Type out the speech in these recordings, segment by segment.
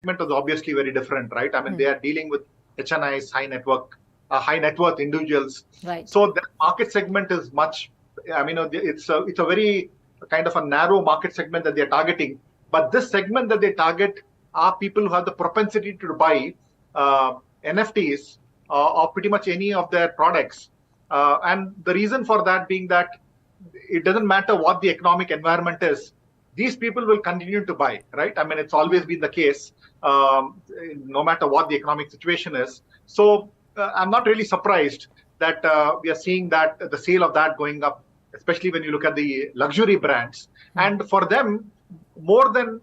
segment is obviously very different, right? I mean, they are dealing with HNIs, high net worth individuals. Right. So the market segment is much, I mean, it's a very kind of a narrow market segment that they're targeting. But this segment that they target are people who have the propensity to buy NFTs or pretty much any of their products. And the reason for that being that it doesn't matter what the economic environment is, these people will continue to buy, right? I mean, it's always been the case, no matter what the economic situation is. So I'm not really surprised that we are seeing that the sale of that going up, especially when you look at the luxury brands. And for them, more than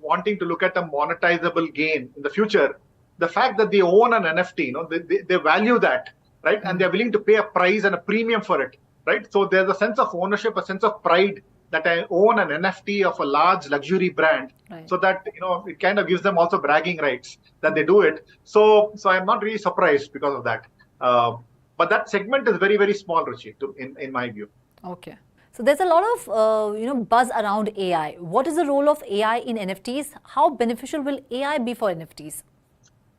wanting to look at a monetizable gain in the future, the fact that they own an NFT, they value that, right? And they're willing to pay a price and a premium for it, right? So there's a sense of ownership, a sense of pride that I own an NFT of a large luxury brand, right. So that it kind of gives them also bragging rights that they do it. So I'm not really surprised because of that. But that segment is very, very small, Ruchi, in my view. Okay. So there's a lot of buzz around AI. What is the role of AI in NFTs? How beneficial will AI be for NFTs?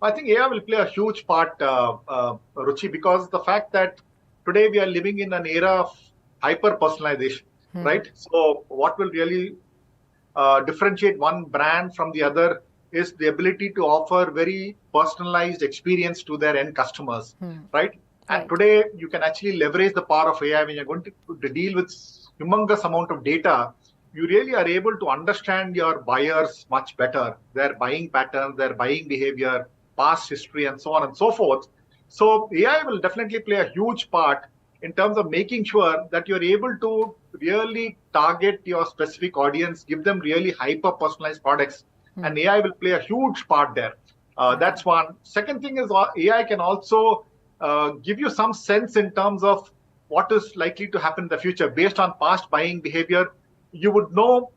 I think AI will play a huge part, Ruchi, because the fact that today we are living in an era of hyper-personalization, right? So what will really differentiate one brand from the other is the ability to offer very personalized experience to their end customers, right? And today you can actually leverage the power of AI when you're going to deal with humongous amount of data. You really are able to understand your buyers much better, their buying patterns, their buying behavior, past history, and so on and so forth. So AI will definitely play a huge part in terms of making sure that you're able to really target your specific audience, give them really hyper-personalized products. And AI will play a huge part there. That's one. Second thing is AI can also give you some sense in terms of what is likely to happen in the future. Based on past buying behavior, you would know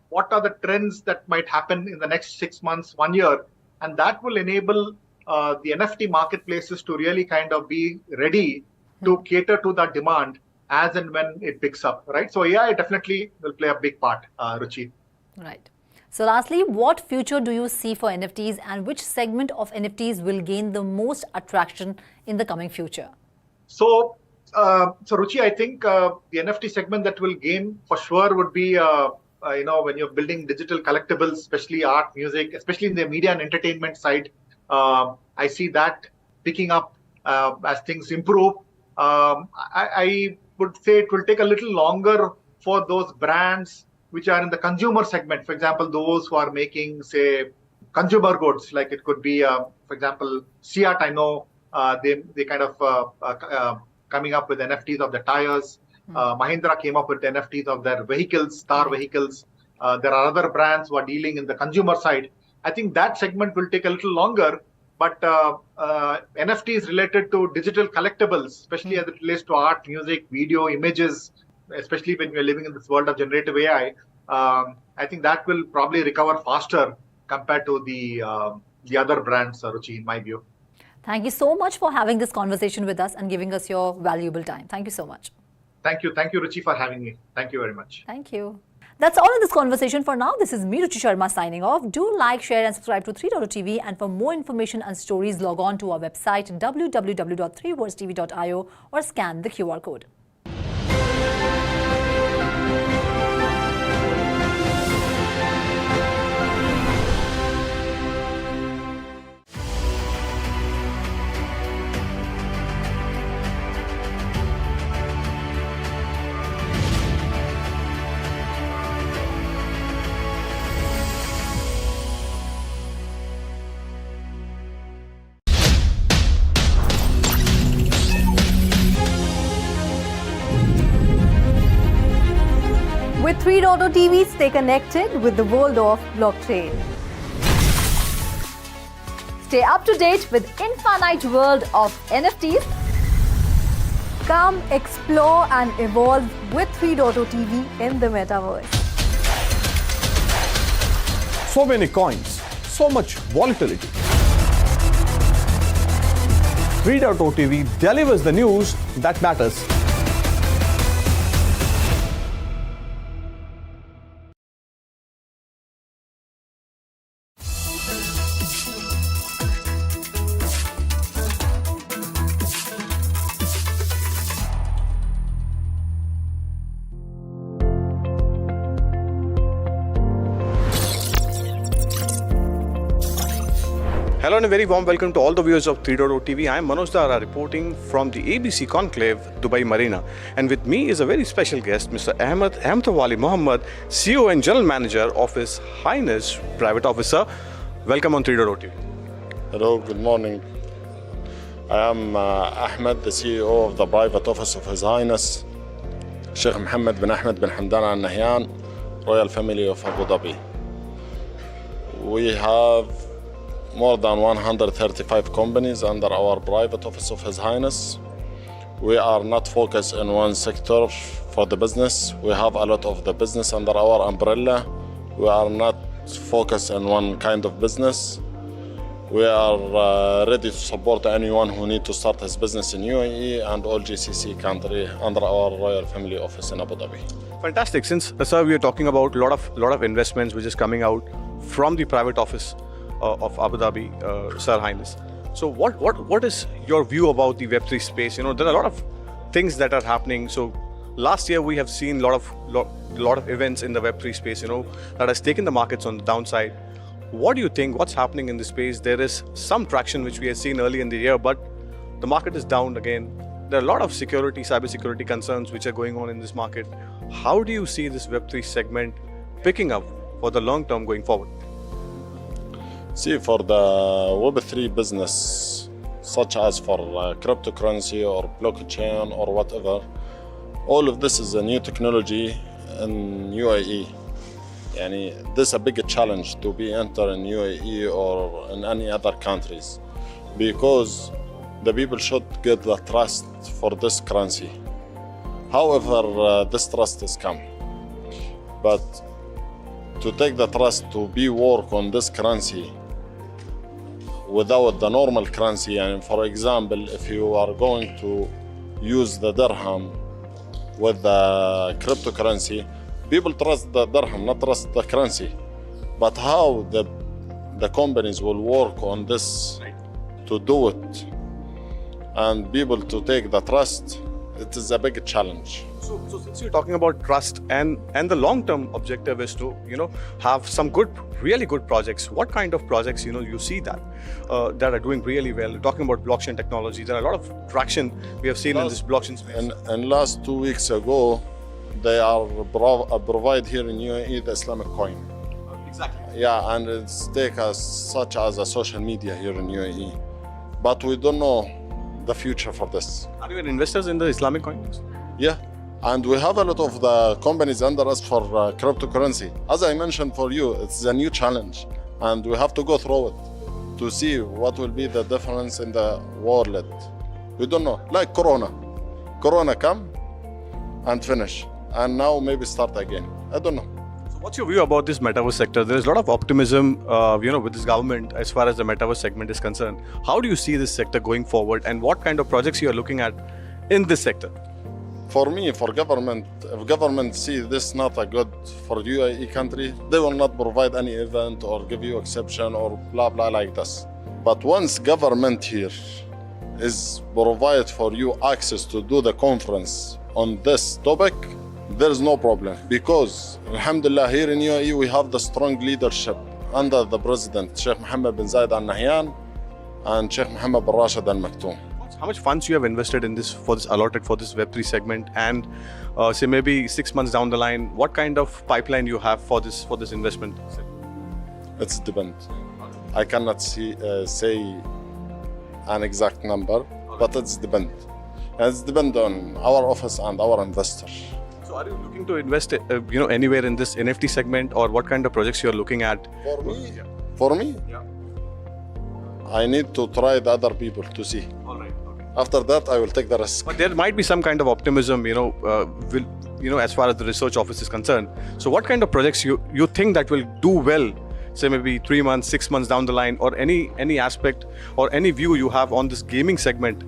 what are the trends that might happen in the next 6 months, 1 year. And that will enable the NFT marketplaces to really kind of be ready to cater to that demand as and when it picks up, right? So AI definitely will play a big part, Ruchi. Right. So lastly, what future do you see for NFTs and which segment of NFTs will gain the most attraction in the coming future? So Ruchi, I think the NFT segment that will gain for sure would be, when you're building digital collectibles, especially art, music, especially in the media and entertainment side. I see that picking up as things improve. I would say it will take a little longer for those brands which are in the consumer segment. For example, those who are making, say, consumer goods, like it could be, for example, Seat, I know they kind of coming up with NFTs of the tires. Mahindra came up with NFTs of their vehicles, star vehicles. There are other brands who are dealing in the consumer side. I think that segment will take a little longer. But NFTs related to digital collectibles, especially as it relates to art, music, video, images, especially when we're living in this world of generative AI, I think that will probably recover faster compared to the other brands, Ruchi, in my view. Thank you so much for having this conversation with us and giving us your valuable time. Thank you so much. Thank you, Ruchi, for having me. Thank you very much. Thank you. That's all in this conversation for now. This is me, Ruchi Sharma, signing off. Do like, share and subscribe to 3.TV. And for more information and stories, log on to our website www.3wordstv.io or scan the QR code. With 3.TV, stay connected with the world of blockchain. Stay up to date with infinite world of NFTs. Come explore and evolve with 3.TV in the metaverse. So many coins, so much volatility. 3.TV delivers the news that matters. Hello and a very warm welcome to all the viewers of 3.0 TV. I am Manoj Dara reporting from the ABC Conclave, Dubai Marina. And with me is a very special guest, Mr. Ahmad Mohammed, CEO and General Manager of His Highness Private Officer. Welcome on 3.0 TV. Hello, good morning. I am Ahmed, the CEO of the Private Office of His Highness Sheikh Mohammed bin Ahmed bin Hamdan Al Nahyan, Royal Family of Abu Dhabi. We have more than 135 companies under our Private Office of His Highness. We are not focused in one sector for the business. We have a lot of the business under our umbrella. We are not focused on one kind of business. We are ready to support anyone who needs to start his business in UAE and all GCC country under our Royal Family Office in Abu Dhabi. Fantastic. Since, sir, we are talking about a lot of investments which is coming out from the private office of Abu Dhabi, Sir Highness. So what is your view about the Web3 space? You know, there are a lot of things that are happening. So last year we have seen a lot of events in the Web3 space, you know, that has taken the markets on the downside. What do you think? What's happening in this space? There is some traction which we have seen early in the year, but the market is down again. There are a lot of cybersecurity concerns which are going on in this market. How do you see this Web3 segment picking up for the long term going forward? See, for the Web3 business, such as for cryptocurrency or blockchain or whatever, all of this is a new technology in UAE. This is a big challenge to be entered in UAE or in any other countries, because the people should get the trust for this currency. However, this trust is come, but to take the trust to be work on this currency without the normal currency, and for example, if you are going to use the dirham with the cryptocurrency, people trust the dirham, not trust the currency. But how the companies will work on this to do it and people to take the trust, it is a big challenge. So since you're talking about trust and the long-term objective is to, you know, have some really good projects. What kind of projects, you know, you see that are doing really well? Talking about blockchain technology, there are a lot of traction we have seen in this blockchain space. And last 2 weeks ago, they are provide here in UAE the Islamic coin. Exactly. Yeah, and it's take us such as a social media here in UAE, but we don't know the future for this. Are you an investors in the Islamic coins? Yeah, and we have a lot of the companies under us for cryptocurrency. As I mentioned for you, it's a new challenge, and we have to go through it to see what will be the difference in the world. We don't know, like Corona come and finish, and now maybe start again. I don't know. So what's your view about this metaverse sector? There is a lot of optimism, you know, with this government as far as the metaverse segment is concerned. How do you see this sector going forward, and what kind of projects you are looking at in this sector? For me, for government, if government see this not a good for UAE country, they will not provide any event or give you exception or blah blah like this. But once government here is provide for you access to do the conference on this topic, there is no problem, because alhamdulillah here in UAE we have the strong leadership under the president Sheikh Mohammed bin Zayed Al Nahyan and Sheikh Mohammed bin Rashid Al Maktoum. How much funds you have invested in this allotted for this Web3 segment, and say maybe 6 months down the line, what kind of pipeline you have for this investment? It's depend. I cannot say an exact number, but it's depend. It's depend on our office and our investor. So are you looking to invest, you know, anywhere in this NFT segment, or what kind of projects you are looking at? For me, I need to try the other people to see. All right. After that, I will take the risk. But there might be some kind of optimism, you know, as far as the research office is concerned. So what kind of projects you think that will do well, say maybe 3 months, 6 months down the line, or any aspect or any view you have on this gaming segment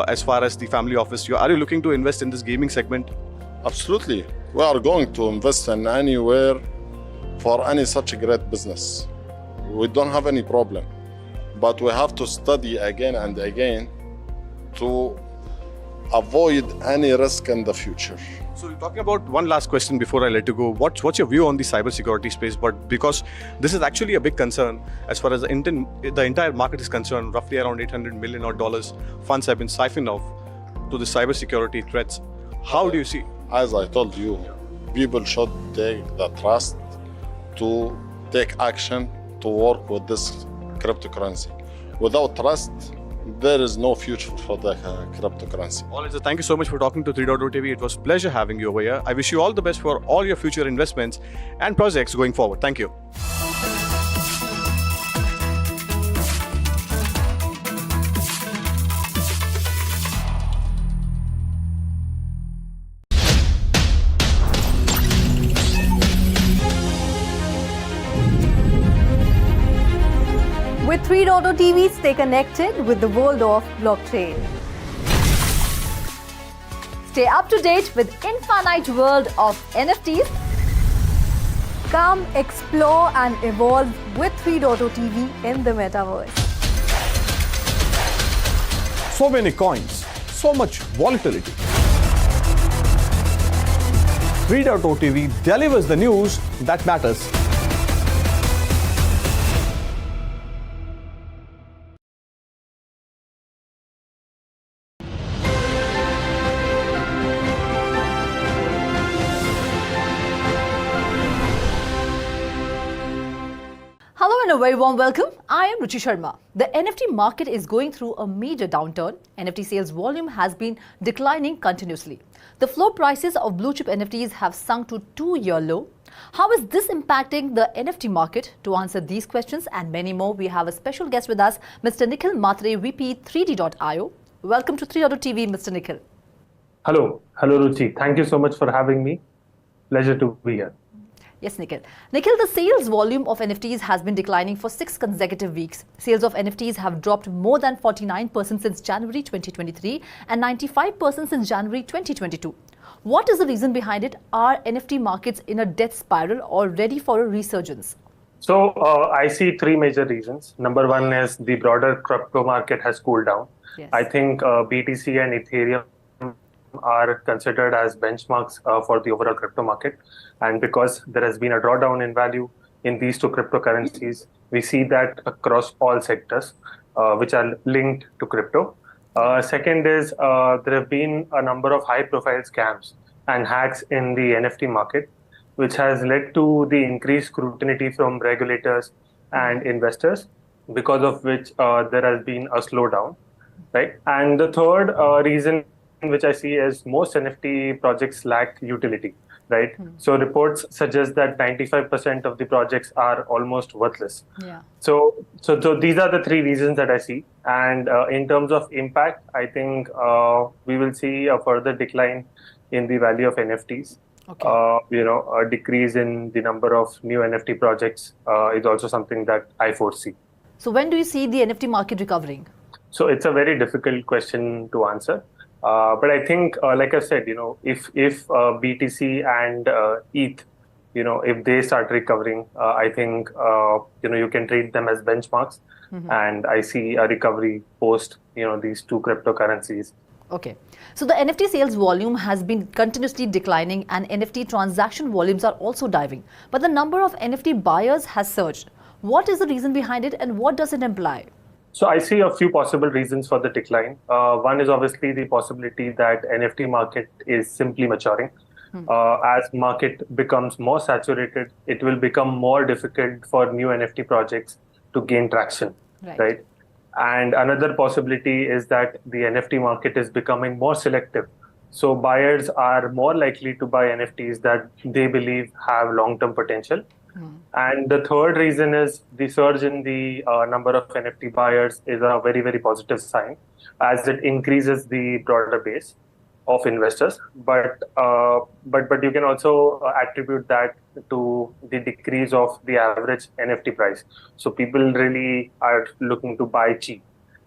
as far as the family office? Are you looking to invest in this gaming segment? Absolutely. We are going to invest in anywhere for any such a great business. We don't have any problem. But we have to study again and again to avoid any risk in the future. So talking about one last question before I let you go, what's your view on the cybersecurity space? But because this is actually a big concern as far as the entire market is concerned, roughly around $800 million funds have been siphoned off to the cybersecurity threats. How do you see? As I told you, people should take the trust to take action to work with this cryptocurrency. Without trust, there is no future for the cryptocurrency. All right, so thank you so much for talking to 3.0 TV. It was a pleasure having you over here. I wish you all the best for all your future investments and projects going forward. Thank you. With 3.0 TV, stay connected with the world of blockchain. Stay up to date with infinite world of NFTs. Come explore and evolve with 3.0 TV in the metaverse. So many coins, so much volatility. 3.0 TV delivers the news that matters. Hello and a very warm welcome. I am Ruchi Sharma. The NFT market is going through a major downturn. NFT sales volume has been declining continuously. The floor prices of blue chip NFTs have sunk to 2-year low. How is this impacting the NFT market? To answer these questions and many more, we have a special guest with us, Mr. Nikhil Matre, VP 3D.io. Welcome to 3.0 TV, Mr. Nikhil. Hello. Hello, Ruchi. Thank you so much for having me. Pleasure to be here. Yes, Nikhil. Nikhil, the sales volume of NFTs has been declining for 6 consecutive weeks. Sales of NFTs have dropped more than 49% since January 2023 and 95% since January 2022. What is the reason behind it? Are NFT markets in a death spiral or ready for a resurgence? So I see 3 major reasons. Number 1 is the broader crypto market has cooled down. Yes. I think BTC and Ethereum are considered as benchmarks for the overall crypto market. And because there has been a drawdown in value in these 2 cryptocurrencies, we see that across all sectors which are linked to crypto. Second is there have been a number of high-profile scams and hacks in the NFT market, which has led to the increased scrutiny from regulators and investors, because of which there has been a slowdown, right? And the third reason which I see is most NFT projects lack utility, right? So reports suggest that 95% of the projects are almost worthless. Yeah. So these are the 3 reasons that I see. And in terms of impact, I think we will see a further decline in the value of NFTs. Okay. A decrease in the number of new NFT projects is also something that I foresee. So when do you see the NFT market recovering? So it's a very difficult question to answer. But I think, like I said, if BTC and ETH, if they start recovering, I think, you can treat them as benchmarks. And I see a recovery post, these 2 cryptocurrencies. Okay. So the NFT sales volume has been continuously declining and NFT transaction volumes are also diving. But the number of NFT buyers has surged. What is the reason behind it and what does it imply? So I see a few possible reasons for the decline. One is obviously the possibility that NFT market is simply maturing. As market becomes more saturated, it will become more difficult for new NFT projects to gain traction, right? And another possibility is that the NFT market is becoming more selective. So buyers are more likely to buy NFTs that they believe have long-term potential. And the third reason is the surge in the number of NFT buyers is a very, very positive sign, as it increases the broader base of investors. But you can also attribute that to the decrease of the average NFT price. So people really are looking to buy cheap,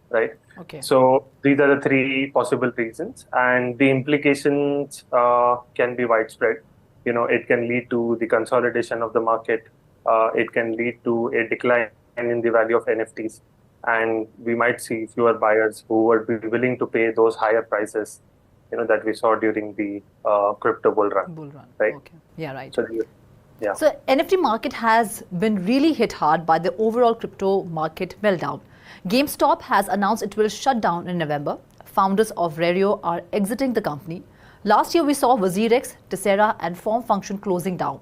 right? Okay. So these are the 3 possible reasons, and the implications can be widespread. It can lead to the consolidation of the market. It can lead to a decline in the value of NFTs. And we might see fewer buyers who would be willing to pay those higher prices that we saw during the crypto bull run. Right? Okay. Yeah, right. Yeah. So NFT market has been really hit hard by the overall crypto market meltdown. GameStop has announced it will shut down in November. Founders of Rareo are exiting the company. Last year we saw WazirX, Tessera and Form Function closing down.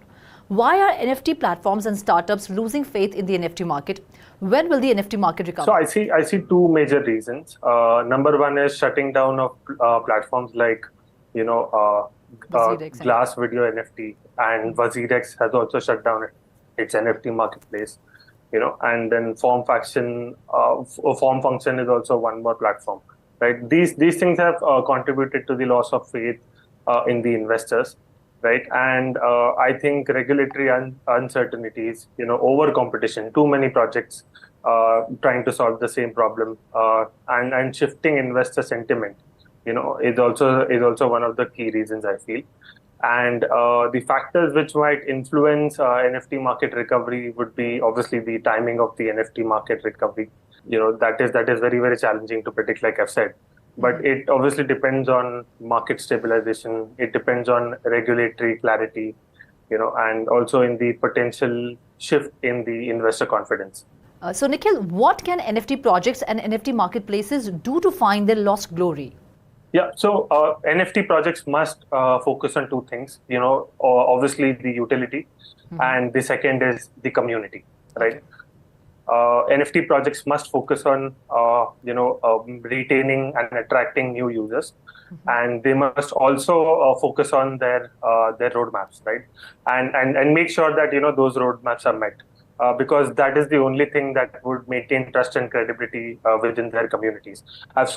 Why are NFT platforms and startups losing faith in the NFT market? When will the NFT market recover? So I see two major reasons. Number one is shutting down of platforms like, Glass Video NFT, and WazirX has also shut down its NFT marketplace. And then Form Function is also one more platform. Right? These things have contributed to the loss of faith in the investors. Right, and I think regulatory uncertainties, over competition, too many projects trying to solve the same problem, and shifting investor sentiment, is also one of the key reasons I feel. And the factors which might influence NFT market recovery would be obviously the timing of the NFT market recovery. That is very, very challenging to predict, like I've said. But it obviously depends on market stabilization. It depends on regulatory clarity, and also in the potential shift in the investor confidence. So Nikhil, what can NFT projects and NFT marketplaces do to find their lost glory? Yeah, so NFT projects must focus on two things. Obviously the utility, and the second is the community, right? Okay. NFT projects must focus on, retaining and attracting new users, and they must also focus on their roadmaps, right? And make sure that those roadmaps are met, because that is the only thing that would maintain trust and credibility within their communities. I've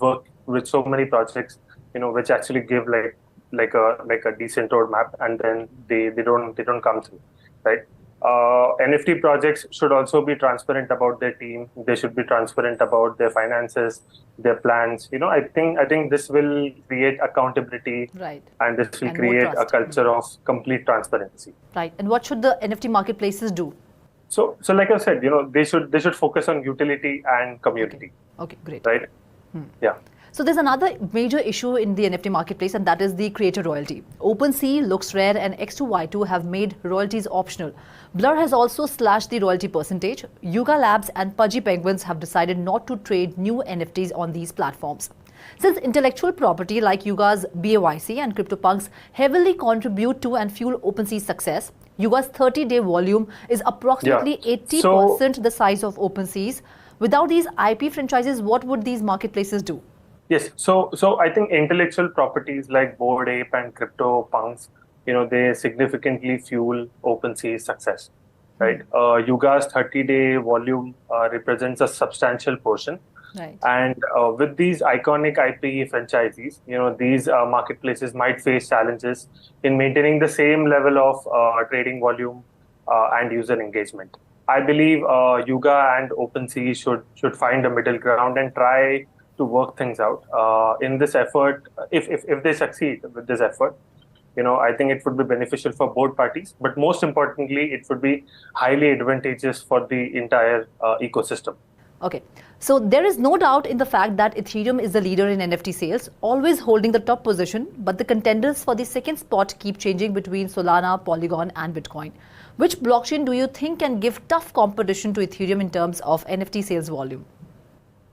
worked with so many projects, which actually give like a decent roadmap, and then they don't come through, right? NFT projects should also be transparent about their team. They should be transparent about their finances, their plans. I think this will create accountability, right? And this will create a culture of complete transparency. Right. And what should the NFT marketplaces do? So like I said, they should focus on utility and community. Okay, great. Right? Yeah. So there's another major issue in the NFT marketplace, and that is the creator royalty. OpenSea, LooksRare and X2Y2 have made royalties optional. Blur has also slashed the royalty percentage. Yuga Labs and Pudgy Penguins have decided not to trade new NFTs on these platforms. Since intellectual property like Yuga's BAYC and CryptoPunks heavily contribute to and fuel OpenSea's success, Yuga's 30-day volume is approximately 80% the size of OpenSea's. Without these IP franchises, what would these marketplaces do? Yes, so I think intellectual properties like Bored Ape and CryptoPunks, they significantly fuel OpenSea's success, right? Yuga's 30-day volume represents a substantial portion. Right. And with these iconic IP franchises, these marketplaces might face challenges in maintaining the same level of trading volume and user engagement. I believe Yuga and OpenSea should find a middle ground and try to work things out. In this effort, if they succeed with this effort, I think it would be beneficial for both parties. But most importantly, it would be highly advantageous for the entire ecosystem. Okay, so there is no doubt in the fact that Ethereum is the leader in NFT sales, always holding the top position, but the contenders for the second spot keep changing between Solana, Polygon and Bitcoin. Which blockchain do you think can give tough competition to Ethereum in terms of NFT sales volume?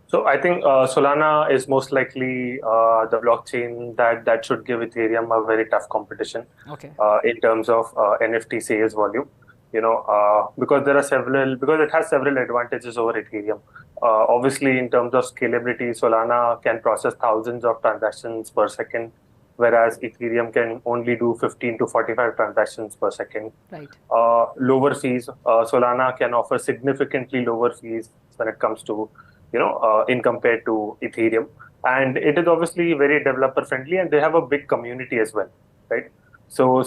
So I think Solana is most likely the blockchain that should give Ethereum a very tough competition. Okay. In terms of NFT sales volume. Because it has several advantages over Ethereum. Obviously, in terms of scalability, Solana can process thousands of transactions per second, whereas Ethereum can only do 15 to 45 transactions per second. Right. Lower fees. Solana can offer significantly lower fees when it comes to, in compared to Ethereum. And it is obviously very developer friendly, and they have a big community as well, right? So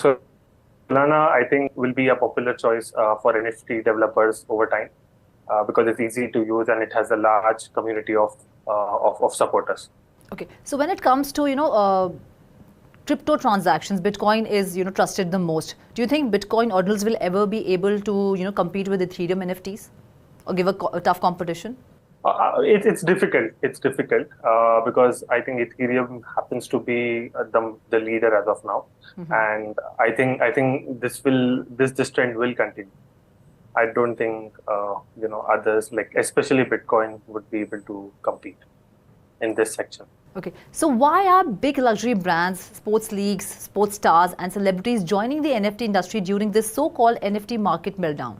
Solana, I think, will be a popular choice for NFT developers over time because it's easy to use and it has a large community of supporters. Okay, so when it comes to crypto transactions, Bitcoin is trusted the most. Do you think Bitcoin ordinals will ever be able to compete with Ethereum NFTs or give a tough competition? It's difficult. It's difficult because I think Ethereum happens to be the leader as of now, and I think this trend will continue. I don't think others, like especially Bitcoin, would be able to compete in this section. Okay, so why are big luxury brands, sports leagues, sports stars, and celebrities joining the NFT industry during this so-called NFT market meltdown?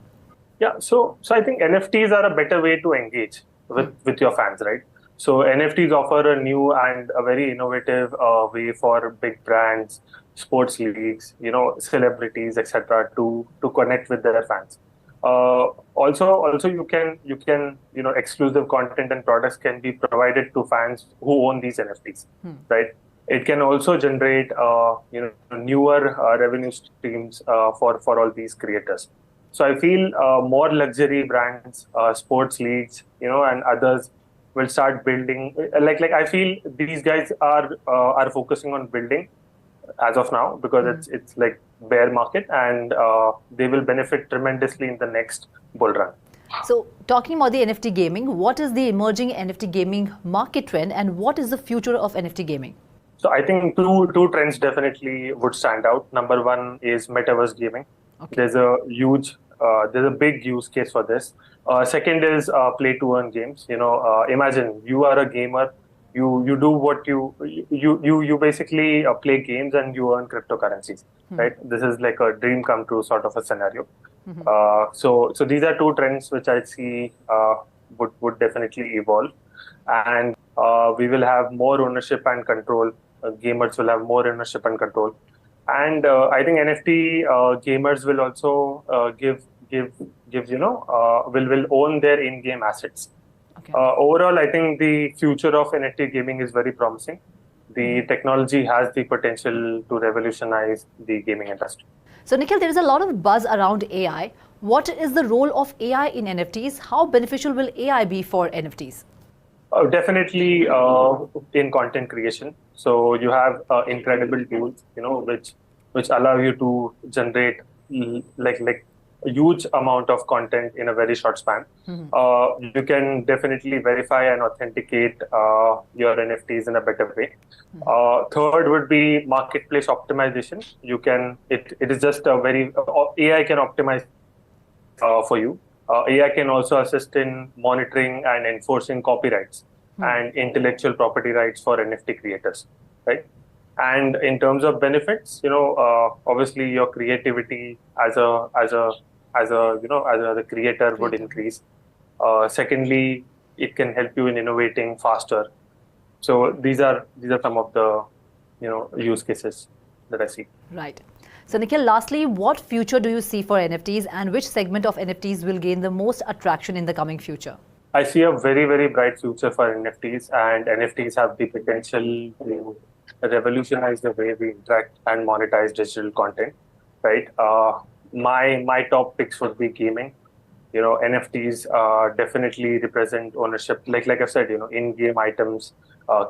Yeah, so I think NFTs are a better way to engage with your fans, right? So NFTs offer a new and a very innovative way for big brands, sports leagues, celebrities, etc., to connect with their fans. Also, you can exclusive content and products can be provided to fans who own these NFTs, right? It can also generate newer revenue streams for all these creators. So I feel more luxury brands, sports leagues, and others will start building. Like I feel these guys are focusing on building as of now because it's like bear market, and they will benefit tremendously in the next bull run. So talking about the NFT gaming, what is the emerging NFT gaming market trend, and what is the future of NFT gaming? So I think two trends definitely would stand out. Number one is metaverse gaming. Okay. There's a big use case for this. Second is play to earn games. Imagine you are a gamer. You do what you basically play games and you earn cryptocurrencies, right? This is like a dream come true sort of a scenario. So these are two trends which I see would definitely evolve, and we will have more ownership and control. Gamers will have more ownership and control, and I think NFT gamers will also will own their in-game assets. Okay. Overall, I think the future of NFT gaming is very promising. The technology has the potential to revolutionize the gaming industry. So, Nikhil, there is a lot of buzz around AI. What is the role of AI in NFTs? How beneficial will AI be for NFTs? Definitely in content creation. So you have incredible tools, which allow you to generate like a huge amount of content in a very short span. You can definitely verify and authenticate your NFTs in a better way. Third would be marketplace optimization. It is just a very AI can optimize for you. AI can also assist in monitoring and enforcing copyrights and intellectual property rights for NFT creators, right? And in terms of benefits, obviously your creativity as a creator would increase. Secondly, it can help you in innovating faster. So these are some of the use cases that I see. Right. So Nikhil, lastly, what future do you see for NFTs, and which segment of NFTs will gain the most attraction in the coming future? I see a very, very bright future for NFTs, and NFTs have the potential to revolutionize the way we interact and monetize digital content, right? My top picks would be gaming. NFTs definitely represent ownership. Like I said, in-game items,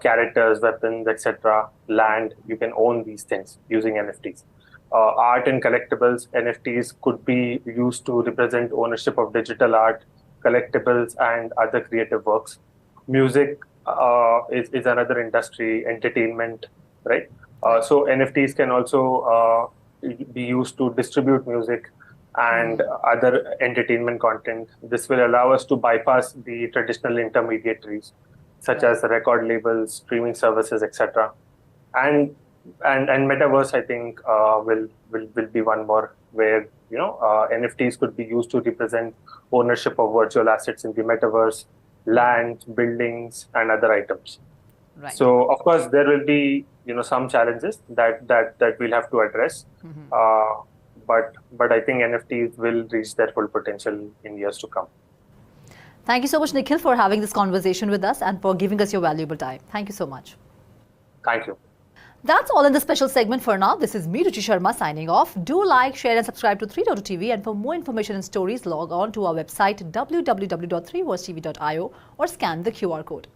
characters, weapons, etc., land. You can own these things using NFTs. Art and collectibles, NFTs could be used to represent ownership of digital art, collectibles, and other creative works. Music is another industry, entertainment, right? So NFTs can also be used to distribute music and other entertainment content. This will allow us to bypass the traditional intermediaries, such as record labels, streaming services, etc. And metaverse, I think, will be one more where NFTs could be used to represent ownership of virtual assets in the metaverse, land, buildings, and other items. Right. So of course there will be some challenges that we'll have to address. But I think NFTs will reach their full potential in years to come. Thank you so much, Nikhil, for having this conversation with us and for giving us your valuable time. Thank you so much. Thank you. That's all in the special segment for now. This is me, Ruchi Sharma, signing off. Do like, share and subscribe to 3.2TV, and for more information and stories, log on to our website www.3watchtv.io or scan the QR code.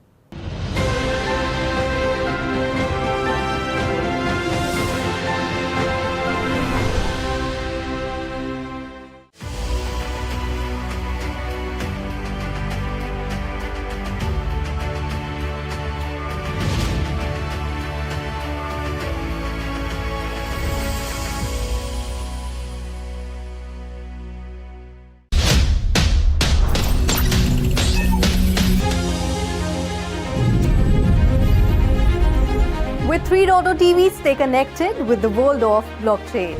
3.0 TV, stay connected with the world of blockchain.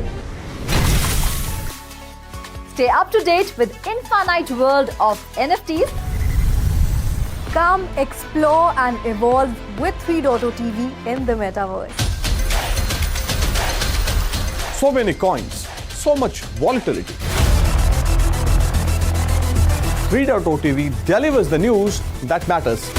Stay up to date with infinite world of NFTs. Come explore and evolve with 3.0 TV in the metaverse. So many coins, so much volatility. 3.0 TV delivers the news that matters.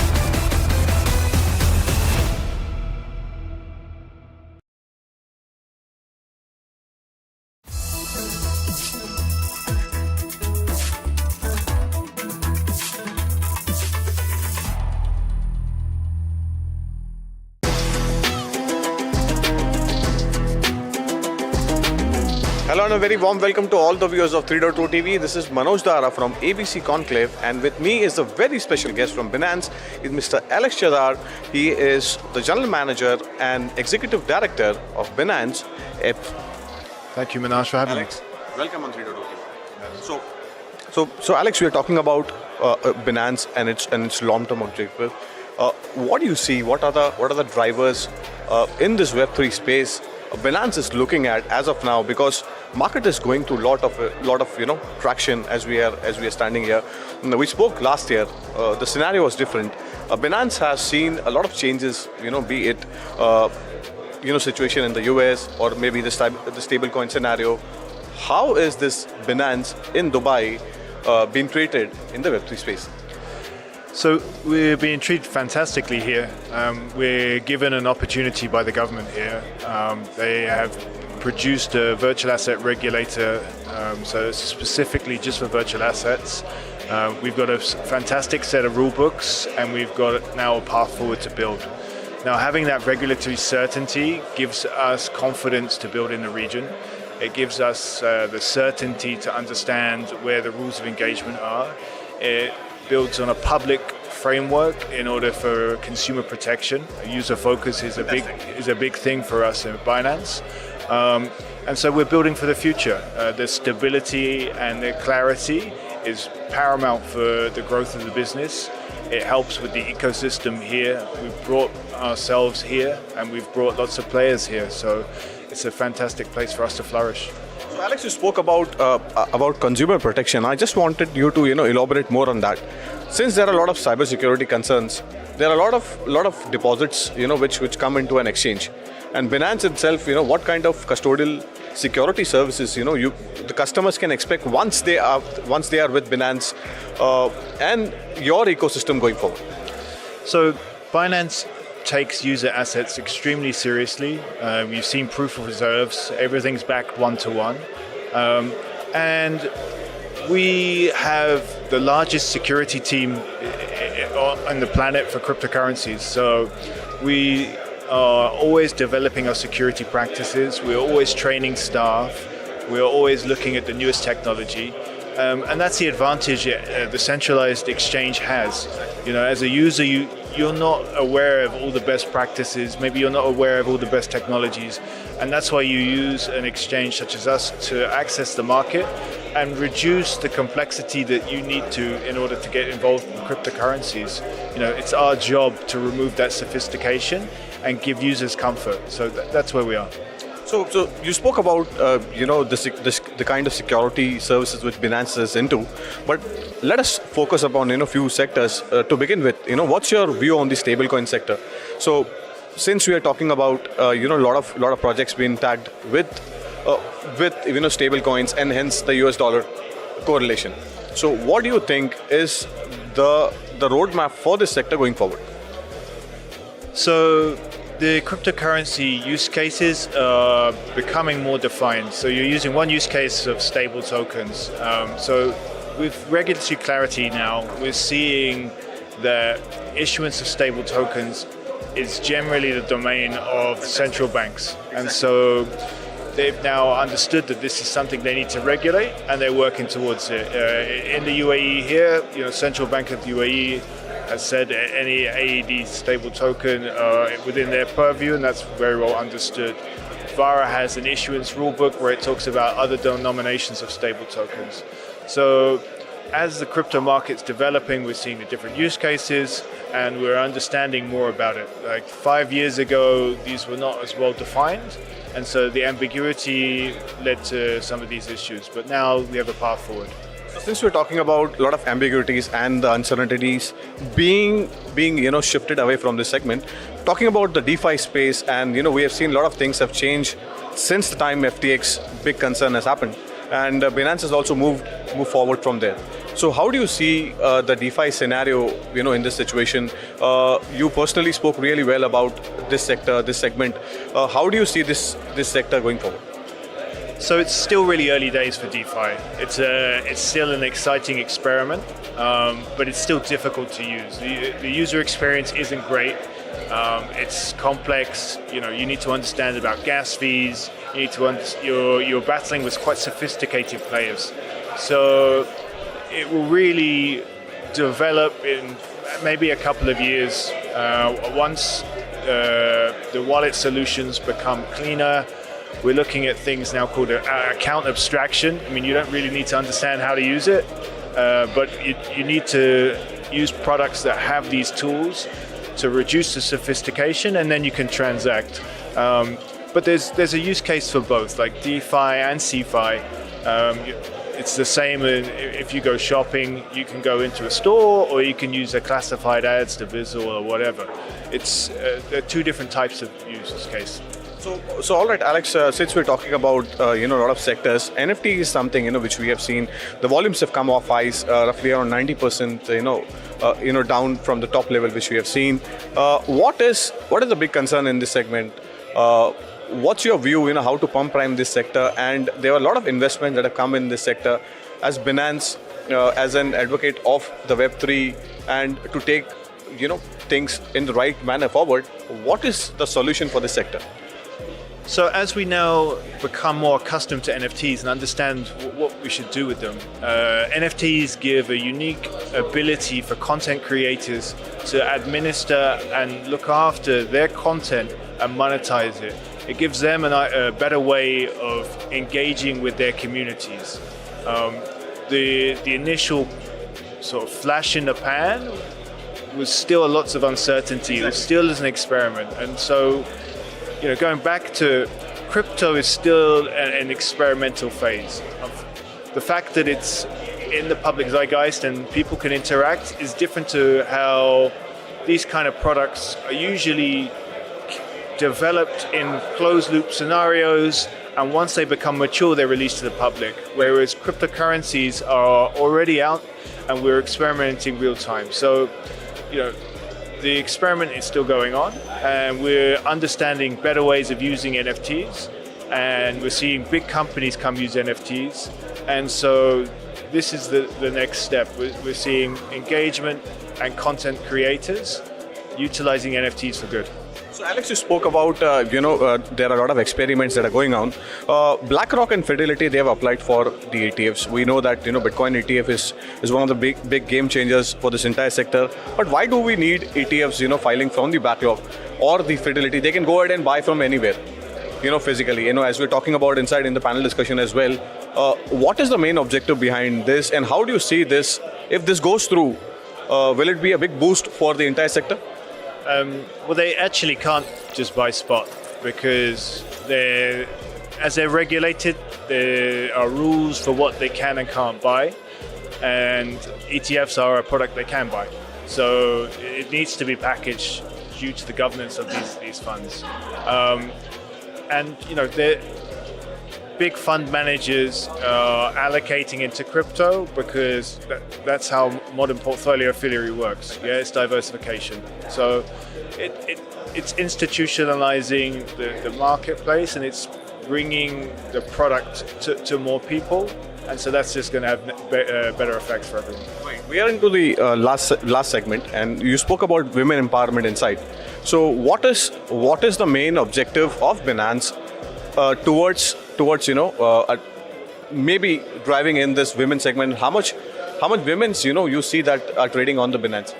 Hello and a very warm welcome to all the viewers of 3.2 TV. This is Manoj Dara from ABC Conclave, and with me is a very special guest from Binance, is Mr. Alex Chadar. He is the General Manager and Executive Director of Binance. Thank you, Manoj, for having me. Alex, welcome on 3.2 TV. So Alex, we are talking about Binance and its long-term objective. What do you see? What are the drivers in this Web3 space Binance is looking at as of now? Because market is going through lot of traction as we are standing here. We spoke last year. The scenario was different. Binance has seen a lot of changes. Be it situation in the US or maybe the stablecoin scenario. How is this Binance in Dubai being treated in the Web3 space? So we're being treated fantastically here. We're given an opportunity by the government here. They have produced a virtual asset regulator, so it's specifically just for virtual assets. We've got a fantastic set of rule books, and we've got now a path forward to build. Now, having that regulatory certainty gives us confidence to build in the region. It gives us the certainty to understand where the rules of engagement are. It builds on a public framework in order for consumer protection. User focus is a big thing for us in Binance. And so we're building for the future. The stability and the clarity is paramount for the growth of the business. It helps with the ecosystem here. We've brought ourselves here, and we've brought lots of players here. So it's a fantastic place for us to flourish. So Alex, you spoke about consumer protection. I just wanted you to elaborate more on that. Since there are a lot of cybersecurity concerns, there are a lot of deposits which come into an exchange, and Binance itself, what kind of custodial security services the customers can expect once they are with Binance and your ecosystem going forward. So Binance takes user assets extremely seriously. You've seen proof of reserves. Everything's backed one-to-one. And we have the largest security team on the planet for cryptocurrencies. So we are always developing our security practices. We're always training staff. We're always looking at the newest technology. And that's the advantage the centralized exchange has. As a user, you're not aware of all the best practices. Maybe you're not aware of all the best technologies. And that's why you use an exchange such as us to access the market and reduce the complexity that you need to in order to get involved in cryptocurrencies. It's our job to remove that sophistication and give users comfort. So that's where we are. So you spoke about the kind of security services which Binance is into, but let us focus upon few sectors to begin with. What's your view on the stablecoin sector? So since we are talking about lot of projects being tagged with stablecoins and hence the US dollar correlation. So what do you think is the roadmap for this sector going forward? So the cryptocurrency use cases are becoming more defined. So you're using one use case of stable tokens. So with regulatory clarity now, we're seeing that issuance of stable tokens is generally the domain of central banks. And so they've now understood that this is something they need to regulate, and they're working towards it. In the UAE here, Central Bank of the UAE has said any AED stable token within their purview, and that's very well understood. VARA has an issuance rulebook where it talks about other denominations of stable tokens. So as the crypto market's developing, we're seeing the different use cases and we're understanding more about it. Like 5 years ago, these were not as well defined. And so the ambiguity led to some of these issues. But now we have a path forward. Since we're talking about a lot of ambiguities and the uncertainties being shifted away from this segment, talking about the DeFi space, and we have seen a lot of things have changed since the time FTX big concern has happened, and Binance has also moved forward from there. So how do you see the DeFi scenario, in this situation? You personally spoke really well about this sector, this segment. How do you see this sector going forward? So it's still really early days for DeFi. It's still an exciting experiment, but it's still difficult to use. The user experience isn't great. It's complex. You need to understand about gas fees. You need to you're battling with quite sophisticated players. So it will really develop in maybe a couple of years. Once the wallet solutions become cleaner, we're looking at things now called account abstraction. I mean, you don't really need to understand how to use it, but you need to use products that have these tools to reduce the sophistication, and then you can transact. But there's a use case for both, like DeFi and CeFi. It's the same if you go shopping, you can go into a store or you can use a classified ads to Visual or whatever. There are two different types of use case. So all right, Alex, since we're talking about a lot of sectors, NFT is something which we have seen. The volumes have come off highs, roughly around 90%, down from the top level which we have seen. What is the big concern in this segment? What's your view, how to pump prime this sector? And there are a lot of investments that have come in this sector. As Binance, as an advocate of the Web3 and to take, things in the right manner forward, what is the solution for this sector? So as we now become more accustomed to NFTs and understand what we should do with them, NFTs give a unique ability for content creators to administer and look after their content and monetize it. It gives them a better way of engaging with their communities. The initial sort of flash in the pan was still lots of uncertainty. It was still as an experiment. And so, going back to crypto is still an experimental phase. The fact that it's in the public zeitgeist and people can interact is different to how these kind of products are usually developed in closed loop scenarios, and once they become mature, they're released to the public. Whereas cryptocurrencies are already out and we're experimenting real time. So, the experiment is still going on, and we're understanding better ways of using NFTs, and we're seeing big companies come use NFTs. And so this is the next step. We're seeing engagement and content creators utilizing NFTs for good. So Alex, you spoke about, there are a lot of experiments that are going on. BlackRock and Fidelity, they have applied for the ETFs. We know that, Bitcoin ETF is one of the big game changers for this entire sector. But why do we need ETFs, filing from the BlackRock or the Fidelity? They can go ahead and buy from anywhere, physically. As we're talking about inside in the panel discussion as well, what is the main objective behind this, and how do you see this? If this goes through, will it be a big boost for the entire sector? Well, they actually can't just buy spot because as they're regulated, there are rules for what they can and can't buy, and ETFs are a product they can buy. So it needs to be packaged due to the governance of these funds. And the big fund managers are allocating into crypto because that's how modern portfolio affiliate works. Yeah, it's diversification. So it's institutionalizing the marketplace, and it's bringing the product to more people. And so that's just going to have better effects for everyone. We are into the last segment, and you spoke about women empowerment inside. So what is the main objective of Binance towards maybe driving in this women segment? How much women you see that are trading on the Binance?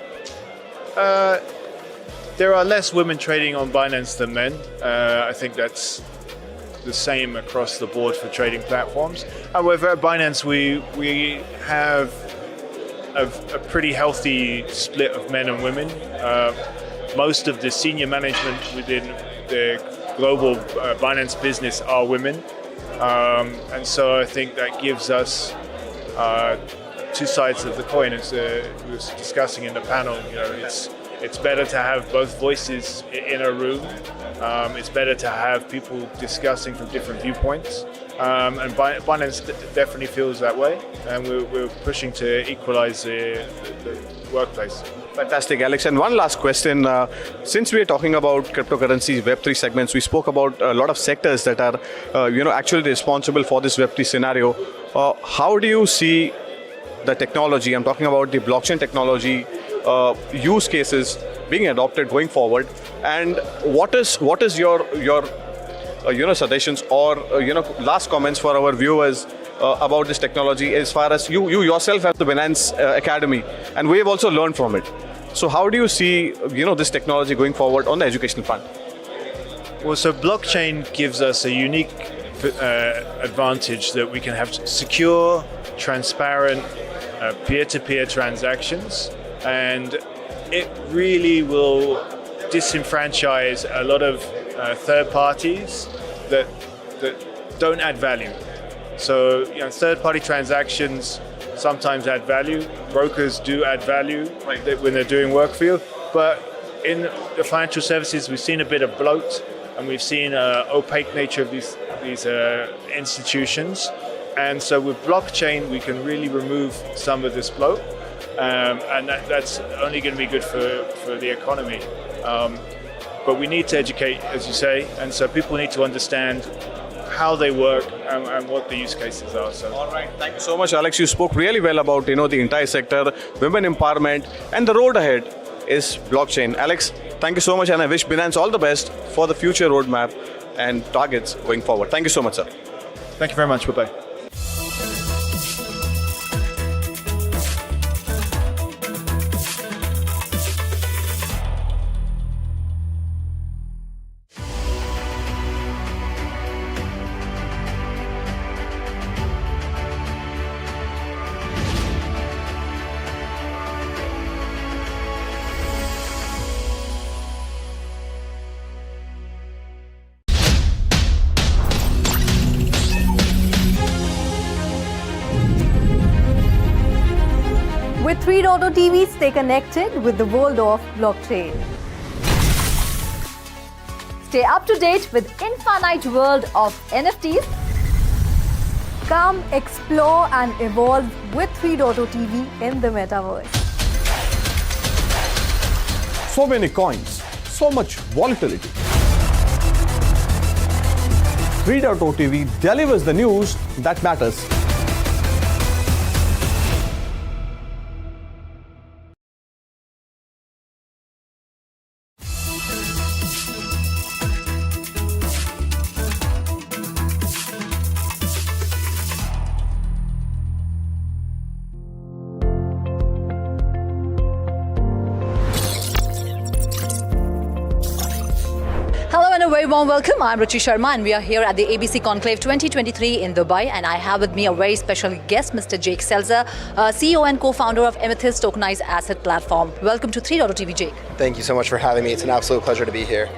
There are less women trading on Binance than men. I think that's the same across the board for trading platforms. However, at Binance we have a pretty healthy split of men and women. Most of the senior management within the global Binance business are women. And so I think that gives us two sides of the coin. As we were discussing in the panel, it's better to have both voices in a room. It's better to have people discussing from different viewpoints. And Binance definitely feels that way, and we're pushing to equalize the workplace. Fantastic, Alex. And one last question. Since we are talking about cryptocurrencies, Web3 segments, we spoke about a lot of sectors that are, actually responsible for this Web3 scenario. How do you see the technology? I'm talking about the blockchain technology use cases being adopted going forward. And what is your suggestions or last comments for our viewers about this technology, as far as you yourself have the Binance Academy, and we have also learned from it. So how do you see this technology going forward on the educational front? Well, so blockchain gives us a unique advantage that we can have secure, transparent, peer-to-peer transactions, and it really will disenfranchise a lot of third parties that don't add value. So third-party transactions sometimes add value. Brokers do add value when they're doing work for you. But in the financial services, we've seen a bit of bloat, and we've seen opaque nature of these institutions. And so with blockchain, we can really remove some of this bloat, and that's only going to be good for the economy. But we need to educate, as you say, and so people need to understand how they work and what the use cases are. So. All right, thank you so much, Alex. You spoke really well about the entire sector, women empowerment, and the road ahead is blockchain. Alex, thank you so much, and I wish Binance all the best for the future roadmap and targets going forward. Thank you so much, sir. Thank you very much. Bye-bye. With 3.0 TV, stay connected with the world of blockchain. Stay up to date with infinite world of NFTs. Come explore and evolve with 3.0 TV in the metaverse. So many coins, so much volatility. 3.0 TV delivers the news that matters. Hello and a very warm welcome. I'm Ruchi Sharma and we are here at the ABC Conclave 2023 in Dubai, and I have with me a very special guest, Mr. Jake Selzer, CEO and co-founder of Amethyst Tokenized Asset Platform. Welcome to 3.0 TV, Jake. Thank you so much for having me. It's an absolute pleasure to be here.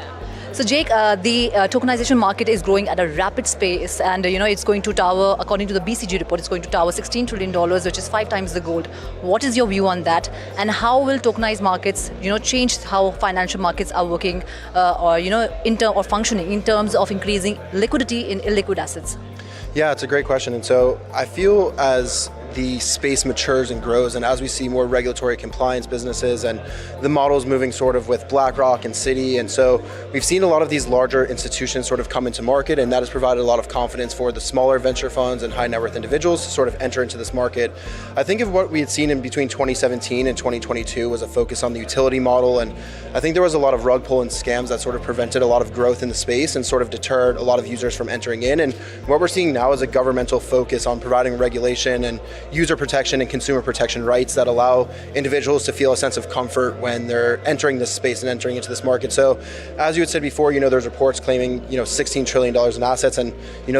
So Jake, the tokenization market is growing at a rapid pace, and it's going to tower, according to the BCG report, it's going to tower $16 trillion, which is 5 times the gold. What is your view on that, and how will tokenized markets, change how financial markets are working, or functioning in terms of increasing liquidity in illiquid assets? Yeah, it's a great question. And so I feel as the space matures and grows, and as we see more regulatory compliance businesses and the models moving sort of with BlackRock and Citi, and so we've seen a lot of these larger institutions sort of come into market, and that has provided a lot of confidence for the smaller venture funds and high net worth individuals to sort of enter into this market. I think of what we had seen in between 2017 and 2022 was a focus on the utility model, and I think there was a lot of rug pull and scams that sort of prevented a lot of growth in the space and sort of deterred a lot of users from entering in. And what we're seeing now is a governmental focus on providing regulation and user protection and consumer protection rights that allow individuals to feel a sense of comfort when they're entering this space and entering into this market. So as you had said before, there's reports claiming, $16 trillion in assets, and,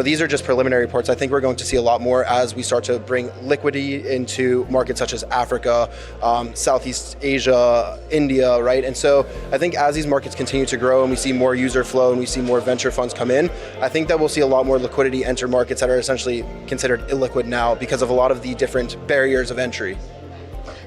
these are just preliminary reports. I think we're going to see a lot more as we start to bring liquidity into markets such as Africa, Southeast Asia, India, right? And so I think as these markets continue to grow and we see more user flow and we see more venture funds come in, I think that we'll see a lot more liquidity enter markets that are essentially considered illiquid now because of a lot of the different barriers of entry.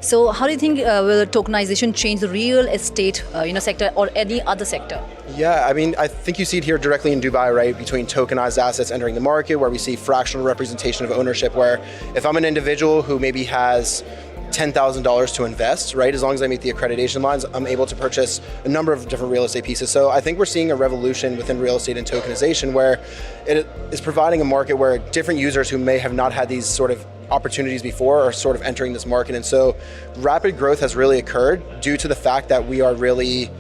So how do you think will tokenization change the real estate sector or any other sector? Yeah, I think you see it here directly in Dubai, right? Between tokenized assets entering the market, where we see fractional representation of ownership, where if I'm an individual who maybe has $10,000 to invest, right? As long as I meet the accreditation lines, I'm able to purchase a number of different real estate pieces. So I think we're seeing a revolution within real estate and tokenization, where it is providing a market where different users who may have not had these sort of opportunities before are sort of entering this market. And so rapid growth has really occurred due to the fact that we are really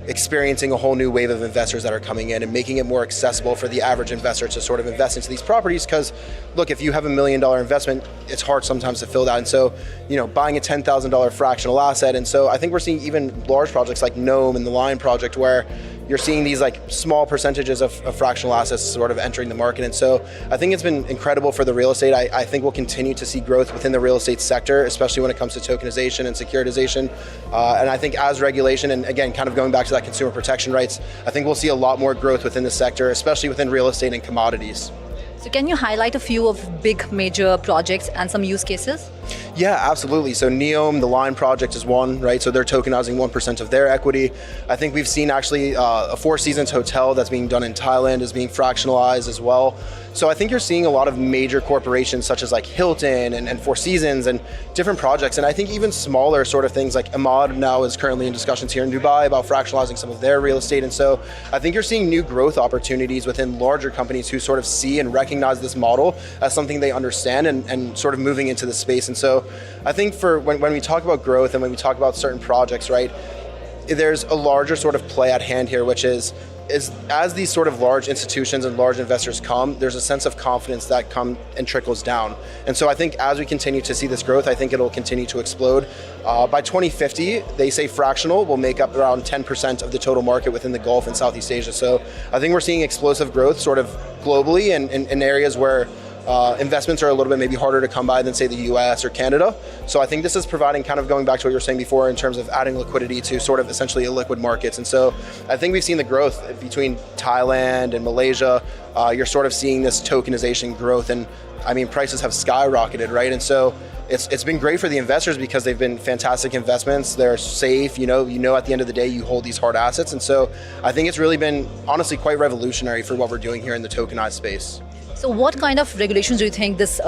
experiencing a whole new wave of investors that are coming in and making it more accessible for the average investor to sort of invest into these properties. Because look, if you have $1 million investment, it's hard sometimes to fill that. And so, buying a $10,000 fractional asset. And so I think we're seeing even large projects like Gnome and the Line project, where you're seeing these like small percentages of fractional assets sort of entering the market. And so I think it's been incredible for the real estate. I think we'll continue to see growth within the real estate sector, especially when it comes to tokenization and securitization. And I think as regulation, and again, kind of going back to that consumer protection rights, I think we'll see a lot more growth within the sector, especially within real estate and commodities. So can you highlight a few of big major projects and some use cases? Yeah, absolutely. So Neom, the Line project is one, right? So they're tokenizing 1% of their equity. I think we've seen actually a Four Seasons hotel that's being done in Thailand is being fractionalized as well. So I think you're seeing a lot of major corporations such as like Hilton and Four Seasons and different projects. And I think even smaller sort of things like Ahmad now is currently in discussions here in Dubai about fractionalizing some of their real estate. And so I think you're seeing new growth opportunities within larger companies who sort of see and recognize this model as something they understand and sort of moving into the space. And so I think for when we talk about growth and when we talk about certain projects, right, there's a larger sort of play at hand here, which is as these sort of large institutions and large investors come, there's a sense of confidence that come and trickles down. And so I think as we continue to see this growth, I think it'll continue to explode. By 2050, they say fractional will make up around 10% of the total market within the Gulf and Southeast Asia. So I think we're seeing explosive growth sort of globally and in areas where investments are a little bit maybe harder to come by than say the US or Canada. So I think this is providing, kind of going back to what you were saying before, in terms of adding liquidity to sort of essentially illiquid markets. And so I think we've seen the growth between Thailand and Malaysia. You're sort of seeing this tokenization growth, and I mean prices have skyrocketed, right? And so it's been great for the investors because they've been fantastic investments. They're safe, you know at the end of the day you hold these hard assets. And so I think it's really been honestly quite revolutionary for what we're doing here in the tokenized space. So what kind of regulations do you think this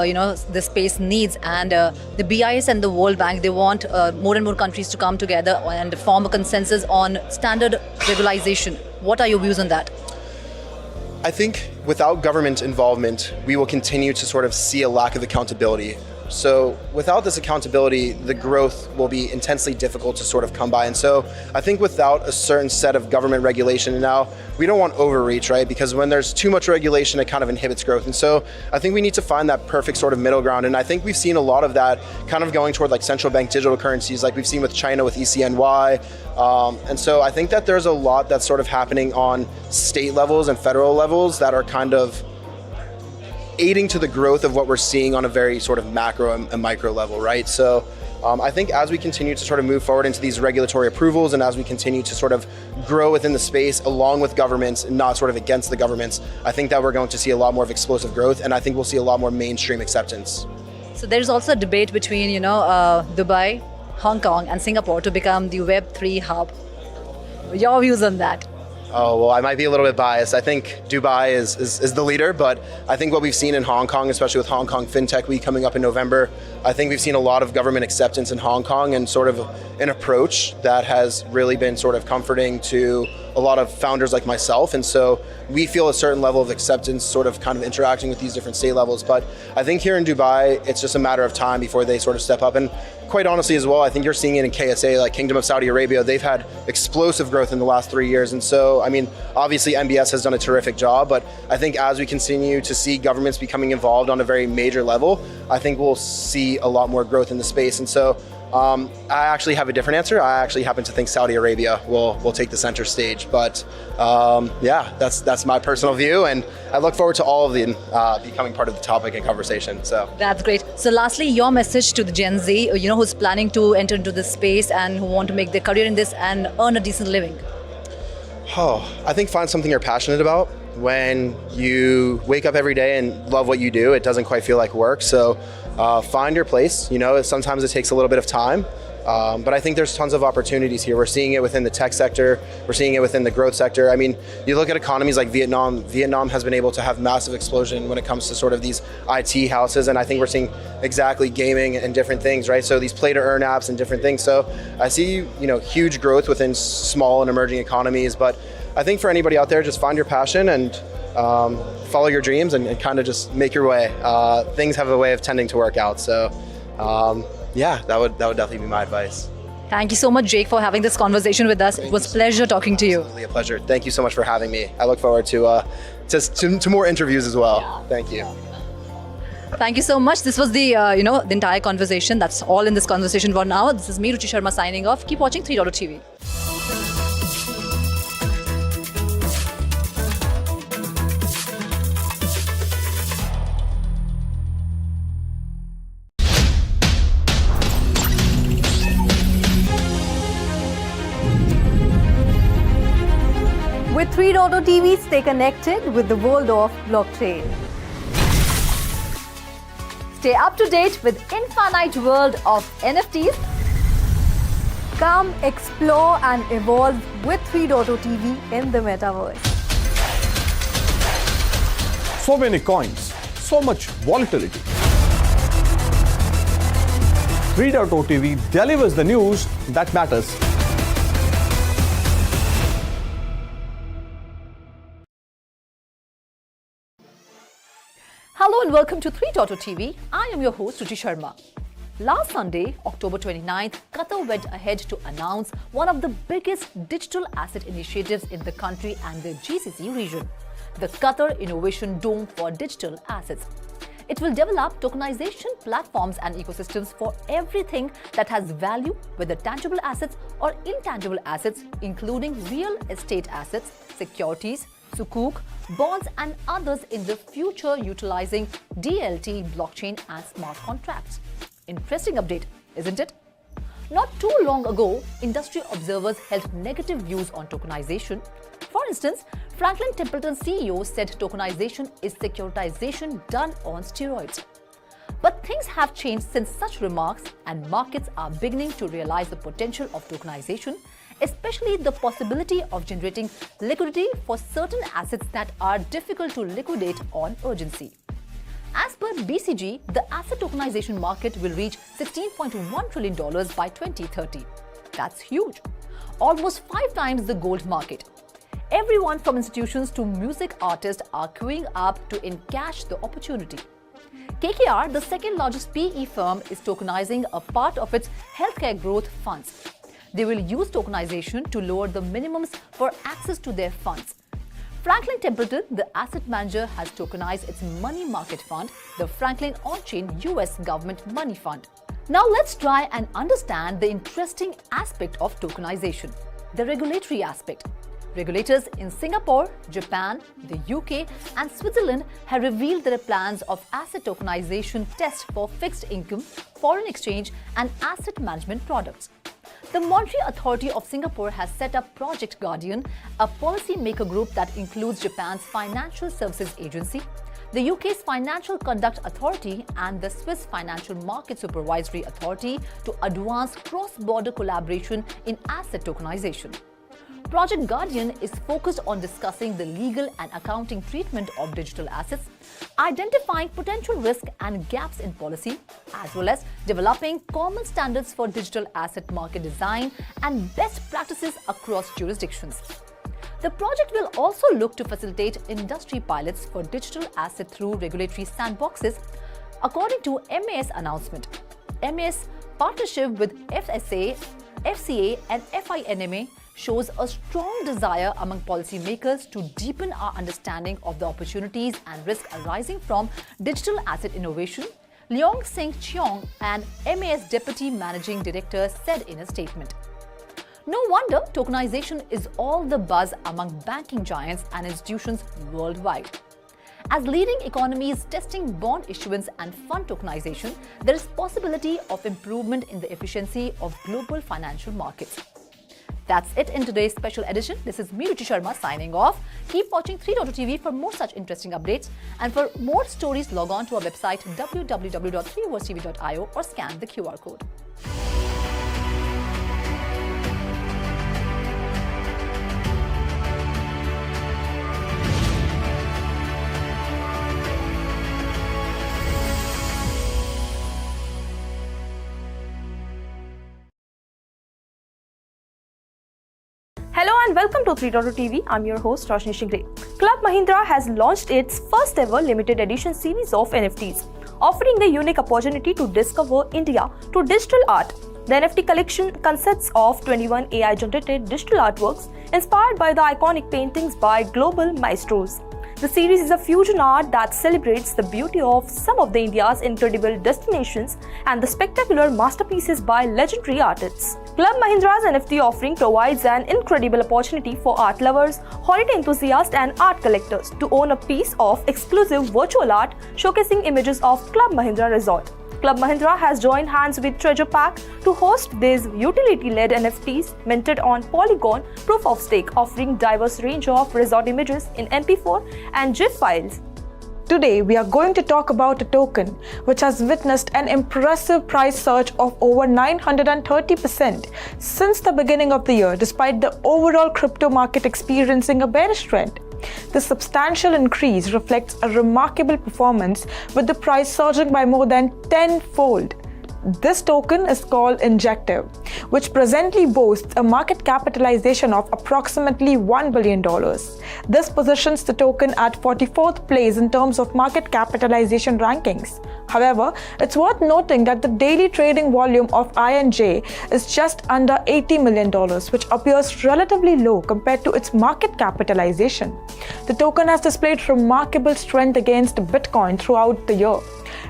space needs? And the BIS and the World Bank, they want more and more countries to come together and form a consensus on standard regularization. What are your views on that? I think without government involvement, we will continue to sort of see a lack of accountability. So without this accountability, the growth will be intensely difficult to sort of come by. And so I think without a certain set of government regulation, and now we don't want overreach, right? Because when there's too much regulation, it kind of inhibits growth. And so I think we need to find that perfect sort of middle ground. And I think we've seen a lot of that kind of going toward like central bank digital currencies, like we've seen with China with ECNY. And so I think that there's a lot that's sort of happening on state levels and federal levels that are kind of aiding to the growth of what we're seeing on a very sort of macro and micro level, right? So I think as we continue to sort of move forward into these regulatory approvals and as we continue to sort of grow within the space along with governments and not sort of against the governments, I think that we're going to see a lot more of explosive growth, and I think we'll see a lot more mainstream acceptance. So there's also a debate between, Dubai, Hong Kong and Singapore to become the Web3 hub. Your views on that? Oh, well, I might be a little bit biased. I think Dubai is the leader, but I think what we've seen in Hong Kong, especially with Hong Kong FinTech Week coming up in November, I think we've seen a lot of government acceptance in Hong Kong and sort of an approach that has really been sort of comforting to a lot of founders like myself, and so we feel a certain level of acceptance sort of kind of interacting with these different state levels. But I think here in Dubai, it's just a matter of time before they sort of step up. And quite honestly as well, I think you're seeing it in KSA, like Kingdom of Saudi Arabia. They've had explosive growth in the last 3 years. And so, I mean, obviously MBS has done a terrific job, but I think as we continue to see governments becoming involved on a very major level, I think we'll see a lot more growth in the space. And so I actually have a different answer. I actually happen to think Saudi Arabia will take the center stage. But yeah, that's my personal view, and I look forward to all of them becoming part of the topic and conversation. So That's great. So lastly, your message to the Gen Z, who's planning to enter into this space and who want to make their career in this and earn a decent living. I think find something you're passionate about. When you wake up every day and love what you do, it doesn't quite feel like work. So find your place. Sometimes it takes a little bit of time, but I think there's tons of opportunities here. We're seeing it within the tech sector. We're seeing it within the growth sector. I mean, you look at economies like Vietnam. Vietnam has been able to have massive explosion when it comes to sort of these IT houses, and I think we're seeing exactly gaming and different things, right? So these play to earn apps and different things. So I see, huge growth within small and emerging economies, but I think for anybody out there, just find your passion and follow your dreams and kind of just make your way. Things have a way of tending to work out. So yeah, that would definitely be my advice. Thank you so much, Jake, for having this conversation with us. It was a pleasure talking to you. Absolutely a pleasure. Thank you so much for having me. I look forward to more interviews as well. Thank you. Thank you so much. This was the the entire conversation. That's all in this conversation for now. This is me, Ruchi Sharma, signing off. Keep watching 3 TV. With 3 TV, stay connected with the world of blockchain. Stay up to date with infinite world of NFTs. Come explore and evolve with 3 TV in the metaverse. So many coins, so much volatility. 3 TV delivers the news that matters. Hello and welcome to 3 TV. I am your host, Ruchi Sharma. Last Sunday, October 29th, Qatar went ahead to announce one of the biggest digital asset initiatives in the country and the GCC region, the Qatar Innovation Dome for Digital Assets. It will develop tokenization platforms and ecosystems for everything that has value, whether tangible assets or intangible assets, including real estate assets, securities, sukuk, bonds and others in the future utilizing DLT, blockchain and smart contracts. Interesting update, isn't it? Not too long ago, industry observers held negative views on tokenization. For instance, Franklin Templeton CEO said tokenization is securitization done on steroids. But things have changed since such remarks, and markets are beginning to realize the potential of tokenization, especially the possibility of generating liquidity for certain assets that are difficult to liquidate on urgency. As per BCG, the asset tokenization market will reach $16.1 trillion by 2030. That's huge, almost 5 times the gold market. Everyone from institutions to music artists are queuing up to encash the opportunity. KKR, the second largest PE firm, is tokenizing a part of its healthcare growth funds. They will use tokenization to lower the minimums for access to their funds. Franklin Templeton, the asset manager, has tokenized its money market fund, the Franklin On-Chain US Government Money Fund. Now let's try and understand the interesting aspect of tokenization, the regulatory aspect. Regulators in Singapore, Japan, the UK and Switzerland have revealed their plans of asset tokenization tests for fixed income, foreign exchange and asset management products. The Monetary Authority of Singapore has set up Project Guardian, a policy-maker group that includes Japan's Financial Services Agency, the UK's Financial Conduct Authority and the Swiss Financial Market Supervisory Authority to advance cross-border collaboration in asset tokenization. Project Guardian is focused on discussing the legal and accounting treatment of digital assets, identifying potential risks and gaps in policy, as well as developing common standards for digital asset market design and best practices across jurisdictions. The project will also look to facilitate industry pilots for digital asset through regulatory sandboxes, according to MAS announcement. MAS partnership with FSA, FCA and FINMA shows a strong desire among policymakers to deepen our understanding of the opportunities and risks arising from digital asset innovation, Leong Sing Cheong, an MAS Deputy Managing Director, said in a statement. No wonder tokenization is all the buzz among banking giants and institutions worldwide. As leading economies testing bond issuance and fund tokenization, there is possibility of improvement in the efficiency of global financial markets. That's it in today's special edition. This is me, Ruchi Sharma, signing off. Keep watching 3.2 TV for more such interesting updates. And for more stories, log on to our website www.3versetv.io or scan the QR code. Hello and welcome to 3.2 TV. I'm your host Roshni Shingre. Club Mahindra has launched its first ever limited edition series of NFTs, offering the unique opportunity to discover India through digital art. The NFT collection consists of 21 AI-generated digital artworks inspired by the iconic paintings by global maestros. The series is a fusion art that celebrates the beauty of some of India's incredible destinations and the spectacular masterpieces by legendary artists. Club Mahindra's NFT offering provides an incredible opportunity for art lovers, holiday enthusiasts and art collectors to own a piece of exclusive virtual art showcasing images of Club Mahindra Resort. Club Mahindra has joined hands with Treasure Pack to host these utility-led NFTs minted on Polygon Proof of Stake, offering diverse range of resort images in MP4 and GIF files. Today, we are going to talk about a token which has witnessed an impressive price surge of over 930% since the beginning of the year, despite the overall crypto market experiencing a bearish trend. This substantial increase reflects a remarkable performance, with the price surging by more than 10-fold. This token is called Injective, which presently boasts a market capitalization of approximately $1 billion. This positions the token at 44th place in terms of market capitalization rankings. However, it's worth noting that the daily trading volume of INJ is just under $80 million, which appears relatively low compared to its market capitalization. The token has displayed remarkable strength against Bitcoin throughout the year,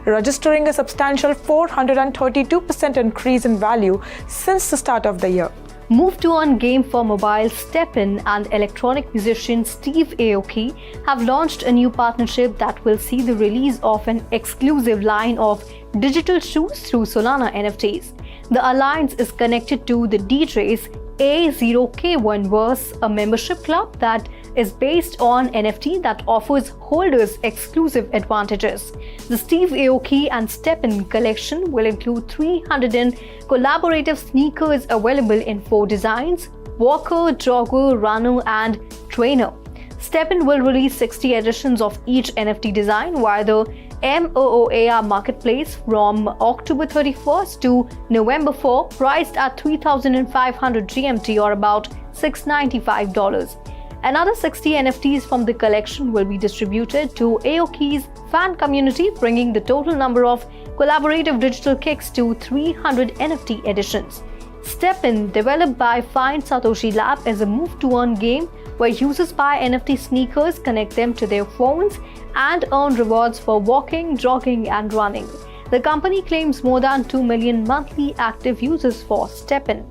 registering a substantial 432% increase in value since the start of the year. Move-to-earn game for mobile STEPN and electronic musician Steve Aoki have launched a new partnership that will see the release of an exclusive line of digital shoes through Solana NFTs. The alliance is connected to the DJ's A0K1 Verse, a membership club that is based on NFT that offers holders exclusive advantages. The Steve Aoki and STEPN collection will include 300 collaborative sneakers available in 4 designs: walker, jogger, runner and trainer. STEPN will release 60 editions of each NFT design via the MOOAR marketplace from October 31st to November 4, priced at 3,500 GMT or about $695. Another 60 NFTs from the collection will be distributed to Aoki's fan community, bringing the total number of collaborative digital kicks to 300 NFT editions. STEPN, developed by Find Satoshi Lab, is a move-to-earn game where users buy NFT sneakers, connect them to their phones, and earn rewards for walking, jogging, and running. The company claims more than 2 million monthly active users for STEPN.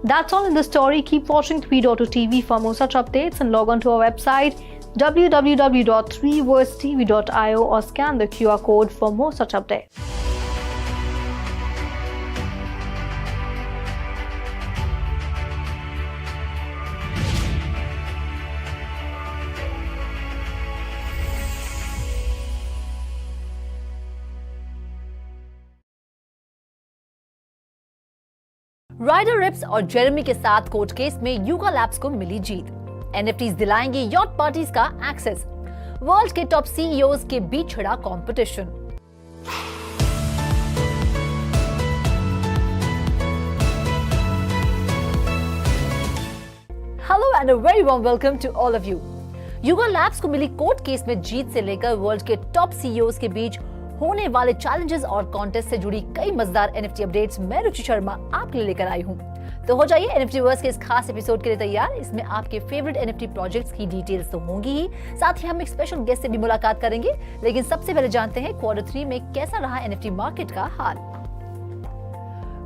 That's all in the story. Keep watching 3.2 TV for more such updates and log on to our website www.3versetv.io or scan the QR code for more such updates. Ryder Ripps और Jeremy के साथ court case में Yuga Labs को मिली जीत। NFTs दिलाएंगे yacht parties का access. World के टॉप सीईओज के बीच छिड़ा competition. Hello and a very warm welcome to all of you. Yuga Labs को मिली कोर्ट केस में जीत से लेकर वर्ल्ड के टॉप सीईओज के बीच होने वाले चैलेंजेस और कॉन्टेस्ट से जुड़ी कई मजेदार एनएफटी अपडेट्स मैं रुचि शर्मा आपके लिए लेकर आई हूँ। तो हो जाइए एनएफटी वर्स के इस खास एपिसोड के लिए तैयार। इसमें आपके फेवरेट एनएफटी प्रोजेक्ट्स की डिटेल्स तो होंगी ही, साथ ही हम एक स्पेशल गेस्ट से भी मुलाकात करेंगे। लेकिन सबसे पहले जानते हैं Q3 में कैसा रहा एनएफटी मार्केट का हाल।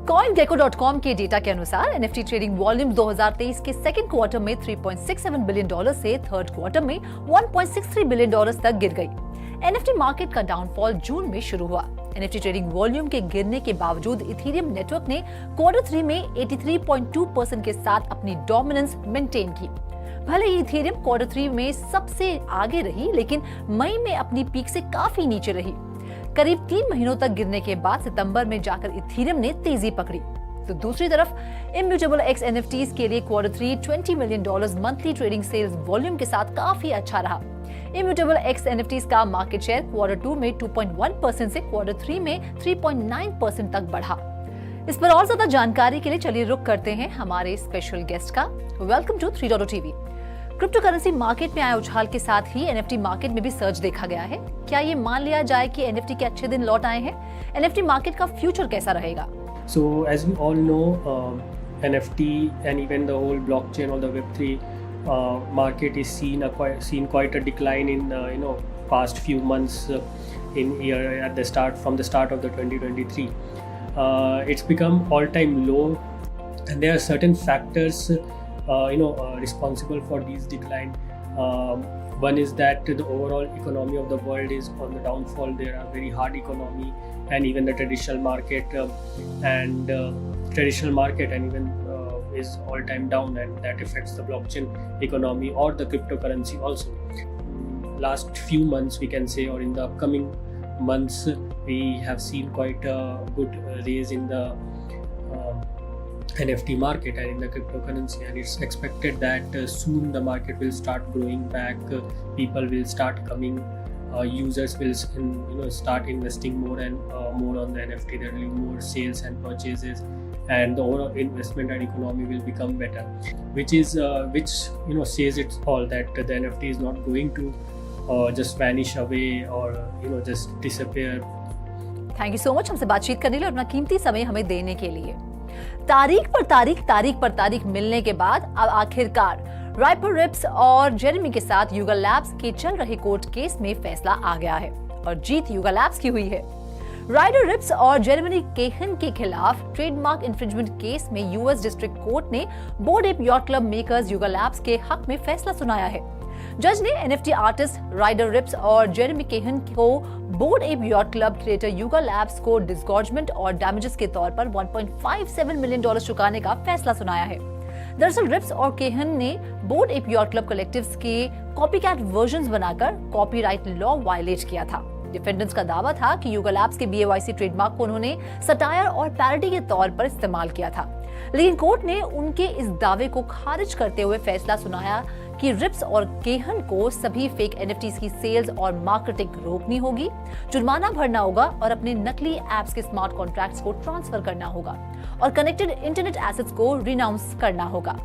CoinGecko.com के डेटा के अनुसार एनएफटी ट्रेडिंग वॉल्यूम 2023 के सेकंड क्वार्टर में $3.67 बिलियन से थर्ड क्वार्टर में $1.63 बिलियन तक गिर गई। एनएफटी मार्केट का डाउनफॉल जून में शुरू हुआ। एनएफटी ट्रेडिंग वॉल्यूम के गिरने के बावजूद इथेरियम नेटवर्क ने Q3 में 83.2% के साथ अपनी डोमिनेंस मेंटेन की। भले ही इथेरियम Q3 में सबसे आगे रही, लेकिन मई में अपनी पीक से काफी नीचे रही। करीब 3 महीनों तक गिरने के बाद सितंबर में जाकर इथेरियम ने तेजी पकड़ी। तो दूसरी तरफ इम्यूटेबल एक्स एनएफटीज के लिए Q3 $20 million monthly trading sales volume के साथ काफी अच्छा रहा। इम्यूटेबल एक्स एनएफटीज का मार्केट शेयर Q2 में 2.1% से Q3 में 3.9% तक बढ़ा। इस पर और ज्यादा जानकारी के लिए चलिए रुक करते हैं हमारे स्पेशल गेस्ट का। Welcome to 3.0 TV. Crypto currency market में आए उछाल के साथ ही एनएफटी मार्केट में भी सर्ज देखा गया है। क्या ये मान लिया जाए कि एनएफटी के अच्छे दिन लौट आए हैं? एनएफटी मार्केट का फ्यूचर कैसा रहेगा? So as we all know, NFT and even the whole blockchain or the Web3 market is seen quite a decline in past few months from the start of the 2023. It's become all-time low, and there are certain factors responsible for this decline. One is that the overall economy of the world is on the downfall. There are very hard economy, and even the traditional market is all time down, and that affects the blockchain economy or the cryptocurrency also. Last few months, we can say, or in the upcoming months, we have seen quite a good raise in the NFT market and in the cryptocurrency, and it's expected that soon the market will start growing back. People will start coming, users will start investing more and more on the NFT. There will be more sales and purchases, and the overall investment and economy will become better, which says it all, that the NFT is not going to just vanish away or just disappear. Thank you so much हमसे बातचीत करने के लिए, अपना कीमती समय हमें देने के लिए। तारीख पर तारीख मिलने के बाद अब आखिरकार राइपर रिप्स और जेरेमी के साथ युगा लैब्स के चल रहे कोर्ट केस में फैसला आ गया है और जीत युगा लैब्स की हुई है। राइडर रिप्स और जेरेमी केहन के खिलाफ ट्रेडमार्क इंफ्रिंजमेंट केस में यूएस डिस्ट्रिक्ट कोर्ट ने bored ape yacht club makers Yuga Labs के हक में फैसला सुनाया है। जज ने एनएफटी आर्टिस्ट राइडर रिप्स और जेरेमी केहन को bored ape yacht club creator Yuga Labs को डिस्गॉर्जमेंट और डैमेजेस के तौर पर $1.57 मिलियन चुकाने का फैसला सुनाया है। दरअसल रिप्स और केहन ने bored ape yacht club collectives के कॉपीकैट वर्जन्स बनाकर कॉपीराइट लॉ वायलेट किया था। डिफेंडेंट्स का दावा था कि युगा लैब्स के BAYC ट्रेडमार्क को उन्होंने सटायर और पैरोडी के तौर पर इस्तेमाल किया था, लेकिन कोर्ट ने उनके इस दावे को खारिज करते हुए फैसला सुनाया कि रिप्स और केहन को सभी फेक एनएफटीज की सेल्स और मार्केटिंग रोकनी होगी, जुर्माना भरना होगा और अपने नकली एप्स के स्मार्ट कॉन्ट्रैक्ट्स को ट्रांसफर करना होगा और कनेक्टेड इंटरनेट एसेट्स को रिनाउंस करना होगा।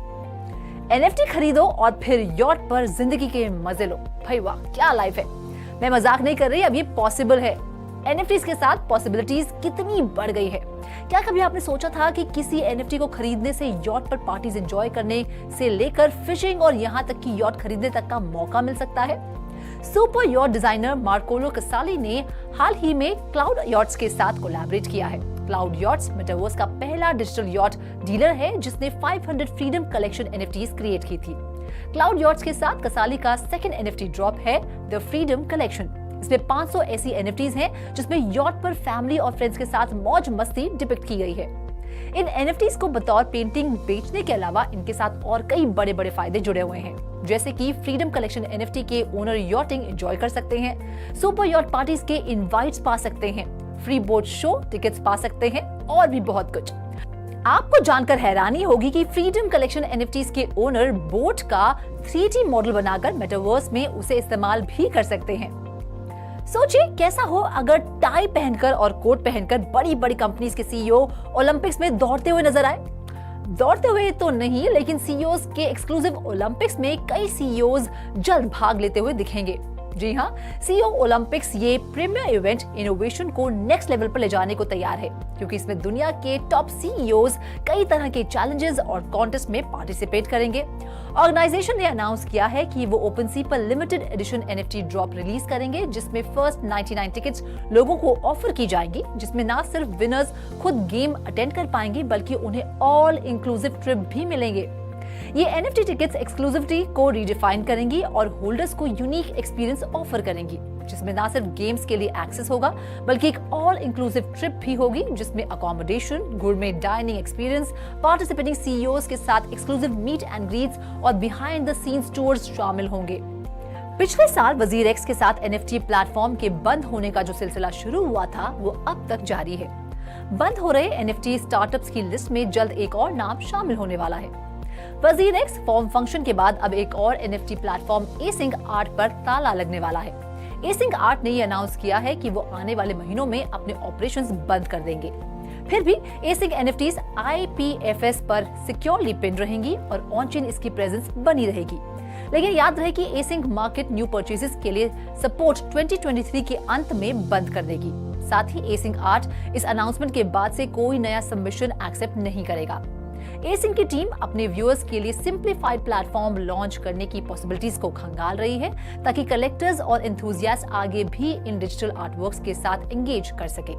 एनएफटी खरीदो और फिर यॉट पर जिंदगी के मजे लो। भाई वाह, क्या लाइफ है। मैं मजाक नहीं कर रही, अब ये पॉसिबल है। एनएफटीज के साथ पॉसिबिलिटीज कितनी बढ़ गई है। क्या कभी आपने सोचा था कि किसी एनएफटी को खरीदने से यॉट पर पार्टीज एंजॉय करने से लेकर फिशिंग और यहाँ तक कि यॉट खरीदने तक का मौका मिल सकता है? सुपर यॉट डिजाइनर मार्कोलो कसाली ने हाल ही में क्लाउड यॉट्स के साथ कोलैबोरेट किया है। क्लाउड यॉट्स मेटावर्स का पहला डिजिटल यॉट डीलर है जिसने 500 फ्रीडम कलेक्शन एनएफटीज क्रिएट की थी। क्लाउड यॉट्स के साथ कसाली का सेकंड एनएफटी ड्रॉप है द फ्रीडम कलेक्शन। इसमें 500 ऐसी एनएफटीज हैं जिसमें यॉट पर फैमिली और फ्रेंड्स के साथ मौज मस्ती डिपिक्ट की गई है। इन एनएफटीज को बतौर पेंटिंग बेचने के अलावा इनके साथ और कई बड़े बड़े फायदे जुड़े हुए हैं, जैसे कि फ्रीडम कलेक्शन एनएफटी के ओनर यॉटिंग एंजॉय कर सकते हैं, सुपर यॉट पार्टीज के इनवाइट्स पा सकते हैं, फ्री बोट शो टिकट्स पा सकते हैं और भी बहुत कुछ। आपको जानकर हैरानी होगी कि फ्रीडम कलेक्शन एनएफटीज के ओनर बोट का 3D मॉडल बनाकर मेटावर्स में उसे इस्तेमाल भी कर सकते हैं। सोचिए कैसा हो अगर टाई पहनकर और कोट पहनकर बड़ी बड़ी कंपनीज के सीईओ ओलंपिक्स में दौड़ते हुए नजर आए। दौड़ते हुए तो नहीं, लेकिन सीईओज के एक्सक्लूसिव ओलंपिक्स में कई सीईओज जल्द भाग लेते हुए दिखेंगे। जी हाँ, सीईओ ओलंपिक्स ये प्रीमियर इवेंट इनोवेशन को नेक्स्ट लेवल पर ले जाने को तैयार है, क्योंकि इसमें दुनिया के टॉप सीईओज कई तरह के चैलेंजेस और कॉन्टेस्ट में पार्टिसिपेट करेंगे। ऑर्गेनाइजेशन ने अनाउंस किया है कि वो ओपनसी पर limited edition NFT drop release करेंगे, जिसमें फर्स्ट 99 टिकट्स लोगों को ऑफर की जाएंगी, जिसमें ना सिर्फ विनर्स खुद गेम अटेंड कर पाएंगे, बल्कि उन्हें ऑल इंक्लूसिव ट्रिप भी मिलेंगे। ये एनएफटी टिकट्स एक्सक्लूसिविटी को रीडिफाइन करेंगी और होल्डर्स को यूनिक एक्सपीरियंस ऑफर करेंगी, जिसमें ना सिर्फ गेम्स के लिए एक्सेस होगा, बल्कि एक ऑल इंक्लूसिव ट्रिप भी होगी, जिसमें accommodation, gourmet dining experience, participating CEOs के साथ एक्सक्लूसिव मीट एंड ग्रीट्स और बिहाइंड द सीन्स टूर्स शामिल होंगे। पिछले साल वजीर एक्स के साथ एनएफटी प्लेटफॉर्म के बंद होने का जो सिलसिला शुरू हुआ था, वो अब तक जारी है। बंद हो रहे एनएफटी स्टार्टअप्स की लिस्ट में जल्द एक और नाम शामिल होने वाला है। वजीर एक्स फॉर्म फंक्शन के बाद अब एक और एनएफटी प्लेटफॉर्म एसिंक आर्ट पर ताला लगने वाला है। एसिंक आर्ट ने ये अनाउंस किया है कि वो आने वाले महीनों में अपने ऑपरेशंस बंद कर देंगे। फिर भी एसिंक एनएफटीज आईपीएफएस पर सिक्योरली पिन रहेंगी और ऑन चेन इसकी प्रेजेंस बनी रहेगी। लेकिन याद रहे कि एसिंक मार्केट न्यू परचेजेस के लिए सपोर्ट 2023 के अंत में बंद कर देगी। साथ ही एसिंक आर्ट इस अनाउंसमेंट के बाद से कोई नया सबमिशन एक्सेप्ट नहीं करेगा। एसिंक की टीम अपने व्यूअर्स के लिए सिंप्लीफाइड प्लेटफॉर्म लॉन्च करने की पॉसिबिलिटीज को खंगाल रही है, ताकि कलेक्टर्स और एंथुसियास्ट आगे भी इन डिजिटल आर्टवर्क्स के साथ एंगेज कर सके।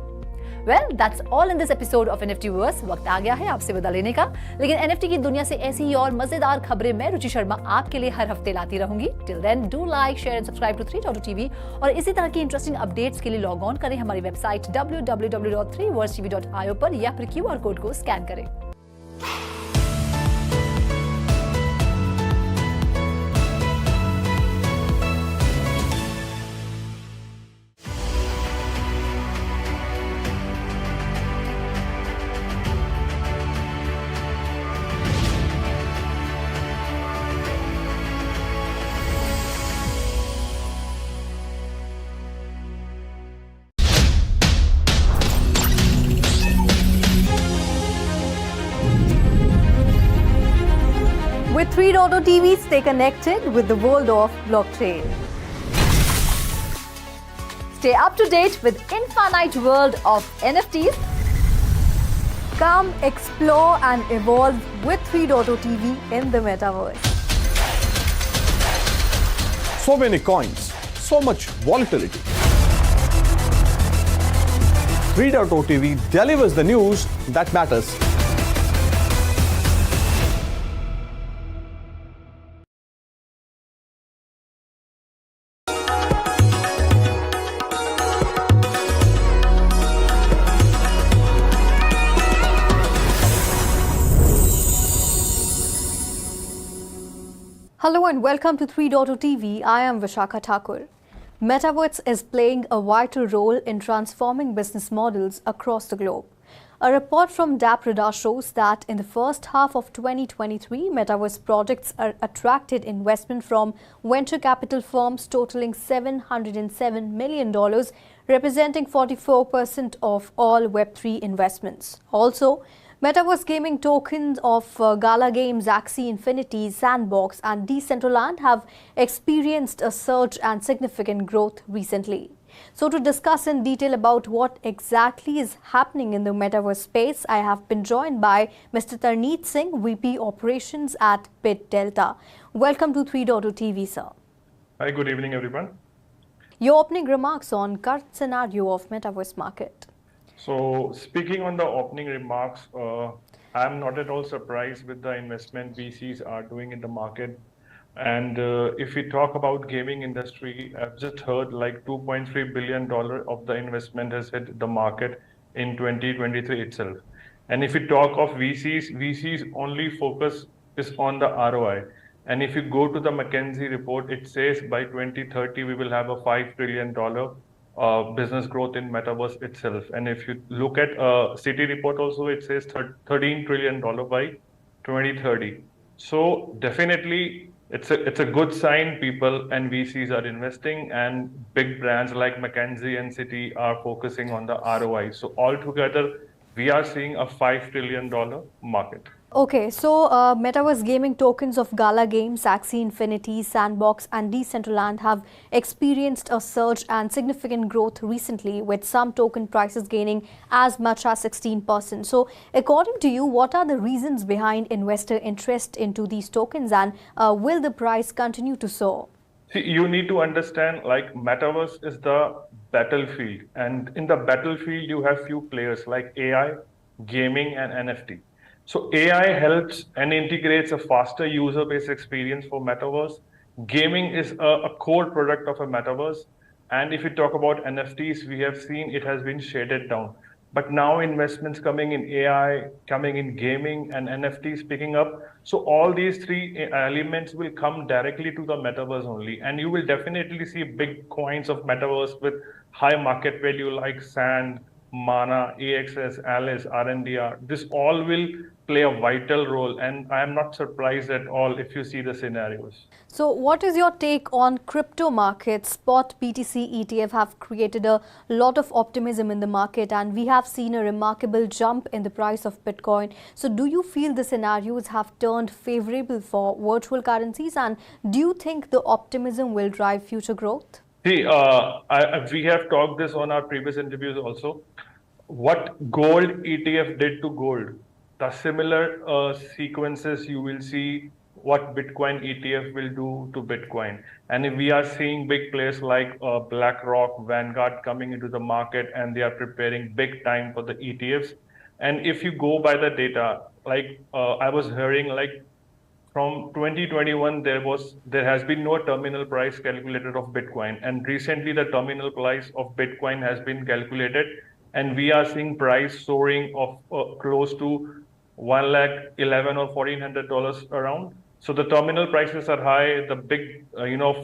Well, that's all in this episode of NFT viewers. वक्त आ गया है आपसे विदा लेने का, लेकिन एनएफटी की दुनिया से ऐसी ही और मजेदार खबरें मैं रुचि शर्मा आपके लिए हर हफ्ते लाती रहूंगी। Till then, do like, share and subscribe to 3.2TV और इसी तरह की इंटरेस्टिंग अपडेट्स के लिए लॉग ऑन करें हमारी वेबसाइट www.3worldstv.io पर या फिर QR कोड को स्कैन करें। With 3.2TV, stay connected with the world of blockchain. Stay up to date with infinite world of NFTs. Come explore and evolve with 3.2TV in the metaverse. So many coins, so much volatility. 3.2TV delivers the news that matters. Hello and welcome to 3.2TV. I am Vishakha Thakur. Metaverse is playing a vital role in transforming business models across the globe. A report from Daprida shows that in the first half of 2023, Metaverse projects attracted investment from venture capital firms totaling $707 million, representing 44% of all Web3 investments. Also, Metaverse gaming tokens of Gala Games, Axie Infinity, Sandbox and Decentraland have experienced a surge and significant growth recently. So to discuss in detail about what exactly is happening in the Metaverse space, I have been joined by Mr. Tarneet Singh, VP Operations at Bit Delta. Welcome to 3.2TV, sir. Hi, good evening, everyone. Your opening remarks on current scenario of Metaverse market. So, speaking on the opening remarks, I'm not at all surprised with the investment VCs are doing in the market. And if we talk about gaming industry, I've just heard like $2.3 billion of the investment has hit the market in 2023 itself. And if we talk of VCs only focus is on the ROI. And if you go to the McKinsey report, it says by 2030, we will have a $5 trillion business growth in Metaverse itself. And if you look at Citi report also, it says $13 trillion by 2030. So definitely, it's a good sign people and VCs are investing, and big brands like McKinsey and Citi are focusing on the ROI. So altogether, we are seeing a $5 trillion market. Okay, so Metaverse gaming tokens of Gala Games, Axie Infinity, Sandbox and Decentraland have experienced a surge and significant growth recently, with some token prices gaining as much as 16%. So according to you, what are the reasons behind investor interest into these tokens, and will the price continue to soar? See, you need to understand, like, Metaverse is the battlefield, and in the battlefield you have few players like AI, gaming and NFT. So AI helps and integrates a faster user-based experience for Metaverse. Gaming is a core product of a Metaverse. And if you talk about NFTs, we have seen it has been shaded down. But now investments coming in AI, coming in gaming and NFTs picking up. So all these three elements will come directly to the Metaverse only. And you will definitely see big coins of Metaverse with high market value like Sand, Mana, AXS, Alice, RNDR. This all will play a vital role, and I am not surprised at all if you see the scenarios. So what is your take on crypto markets? Spot BTC ETF have created a lot of optimism in the market, and we have seen a remarkable jump in the price of Bitcoin. So do you feel the scenarios have turned favorable for virtual currencies, and do you think the optimism will drive future growth? See, we have talked this on our previous interviews also. What gold ETF did to gold, the similar sequences you will see what Bitcoin ETF will do to Bitcoin. And if we are seeing big players like BlackRock, Vanguard coming into the market, and they are preparing big time for the ETFs. And if you go by the data, like I was hearing, like from 2021, there has been no terminal price calculated of Bitcoin, and recently the terminal price of Bitcoin has been calculated, and we are seeing price soaring of close to $111,000 or $1,400 around. So the terminal prices are high. The big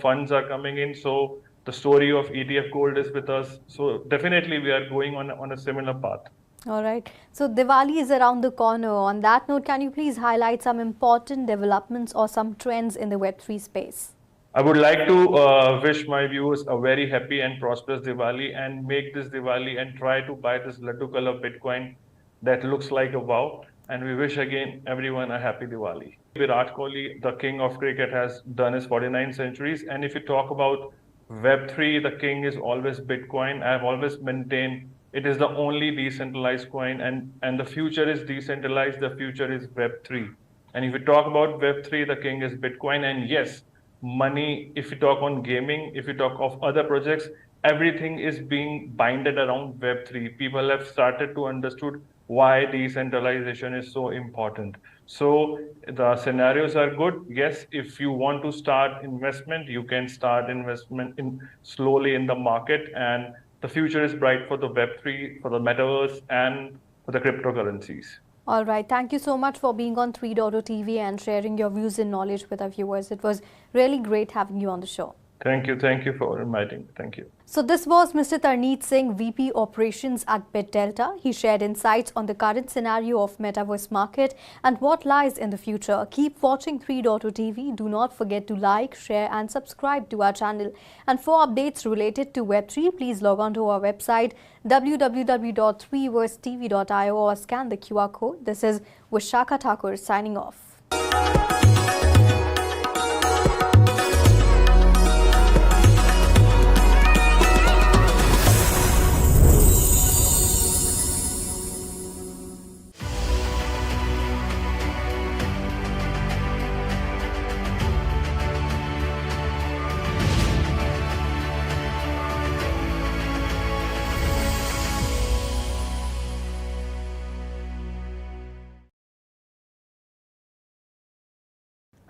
funds are coming in. So the story of ETF gold is with us. So definitely we are going on a similar path. All right. So Diwali is around the corner. On that note, can you please highlight some important developments or some trends in the Web3 space? I would like to wish my viewers a very happy and prosperous Diwali, and make this Diwali and try to buy this laddu color Bitcoin that looks like a wow. And we wish again everyone a happy Diwali. Virat Kohli, the king of cricket, has done his 49 centuries. And if you talk about Web3, the king is always Bitcoin. I have always maintained it is the only decentralized coin, and the future is decentralized. The future is Web3. And if you talk about Web3, the king is Bitcoin. And yes, money, if you talk on gaming, if you talk of other projects, everything is being binded around Web3. People have started to understood why decentralization is so important. So the scenarios are good. Yes, if you want to start investment, you can start investment slowly in the market, and the future is bright for the Web3, for the Metaverse, and for the cryptocurrencies. All right. Thank you so much for being on 3.0 TV and sharing your views and knowledge with our viewers. It was really great having you on the show. Thank you. Thank you for inviting me. Thank you. So this was Mr. Tarneet Singh, VP Operations at BitDelta. He shared insights on the current scenario of Metaverse market and what lies in the future. Keep watching 3.0 TV. Do not forget to like, share and subscribe to our channel. And for updates related to Web3, please log on to our website www.3versetv.io or scan the QR code. This is Vishakha Thakur signing off.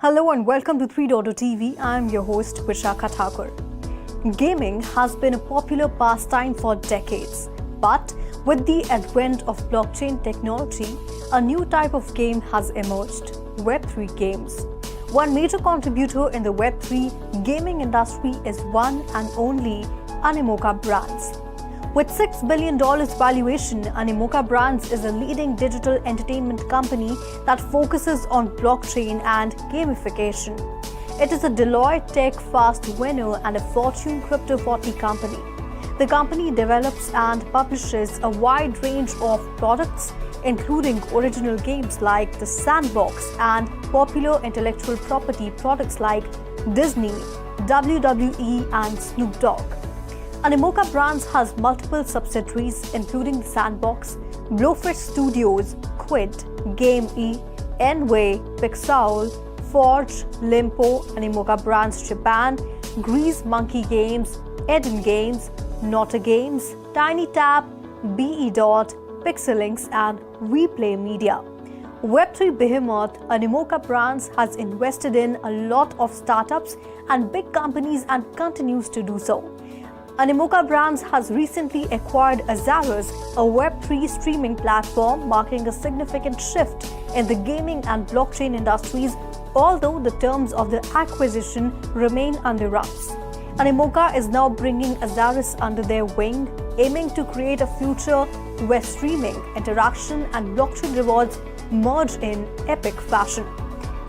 Hello and welcome to 3.0 TV. I am your host Vishakha Thakur. Gaming has been a popular pastime for decades, but with the advent of blockchain technology, a new type of game has emerged: Web3 games. One major contributor in the Web3 gaming industry is one and only Animoca Brands. With $6 billion valuation, Animoca Brands is a leading digital entertainment company that focuses on blockchain and gamification. It is a Deloitte Tech Fast winner and a Fortune Crypto 40 company. The company develops and publishes a wide range of products including original games like The Sandbox and popular intellectual property products like Disney, WWE, and Snoop Dogg. Animoca Brands has multiple subsidiaries including The Sandbox, Blowfish Studios, Quid, Game E, Enway, Pixel, Forge, Limpo, Animoca Brands Japan, Grease Monkey Games, Eden Games, Nota Games, Tiny Tap, BE Dot, Pixelinks, and Replay Media. Web3 behemoth Animoca Brands has invested in a lot of startups and big companies and continues to do so. Animoca Brands has recently acquired Azarus, a Web3 streaming platform, marking a significant shift in the gaming and blockchain industries, although the terms of the acquisition remain under wraps. Animoca is now bringing Azarus under their wing, aiming to create a future where streaming, interaction, and blockchain rewards merge in epic fashion.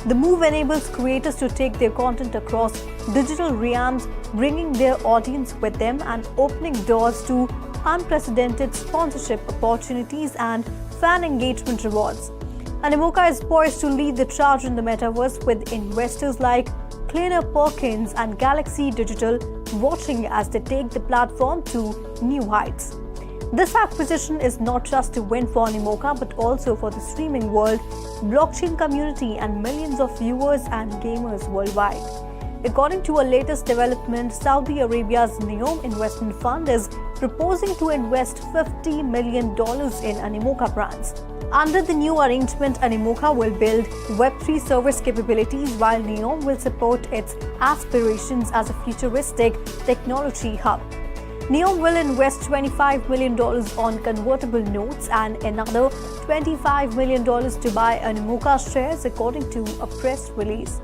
The move enables creators to take their content across digital realms, bringing their audience with them and opening doors to unprecedented sponsorship opportunities and fan engagement rewards. Animoca is poised to lead the charge in the metaverse, with investors like Kleiner Perkins and Galaxy Digital watching as they take the platform to new heights. This acquisition is not just a win for Animoca but also for the streaming world, blockchain community, and millions of viewers and gamers worldwide. According to a latest development, Saudi Arabia's Neom Investment Fund is proposing to invest $50 million in Animoca Brands. Under the new arrangement, Animoca will build Web3 service capabilities while Neom will support its aspirations as a futuristic technology hub. Neom will invest $25 million on convertible notes and another $25 million to buy Animoca shares, according to a press release.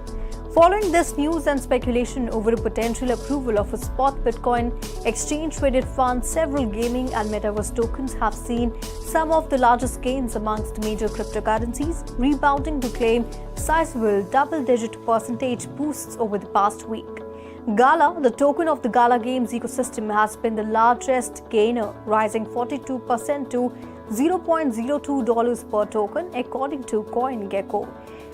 Following this news and speculation over a potential approval of a spot Bitcoin exchange-traded fund, several gaming and metaverse tokens have seen some of the largest gains amongst major cryptocurrencies, rebounding to claim sizable double-digit percentage boosts over the past week. Gala, the token of the Gala Games ecosystem, has been the largest gainer, rising 42% to $0.02 per token, according to CoinGecko.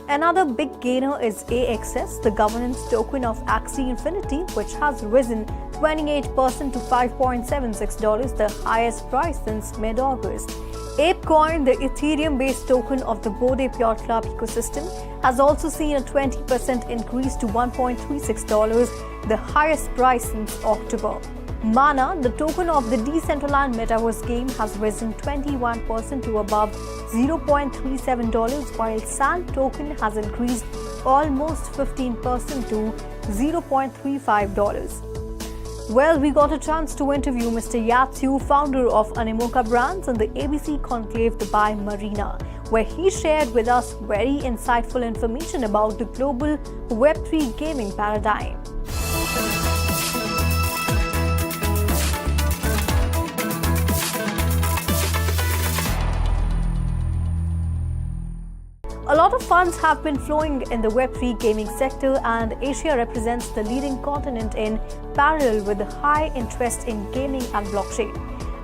Another big gainer is AXS, the governance token of Axie Infinity, which has risen 28% to $5.76, the highest price since mid-August. ApeCoin, the Ethereum-based token of the Bored Ape Yacht Club ecosystem, has also seen a 20% increase to $1.36, the highest price since October. Mana, the token of the Decentraland Metaverse game, has risen 21% to above $0.37, while Sand token has increased almost 15% to $0.35. Well, we got a chance to interview Mr. Yatsu, founder of Animoca Brands, in the ABC Conclave Dubai Marina, where he shared with us very insightful information about the global Web3 gaming paradigm. A lot of funds have been flowing in the Web3 gaming sector, and Asia represents the leading continent in parallel with the high interest in gaming and blockchain.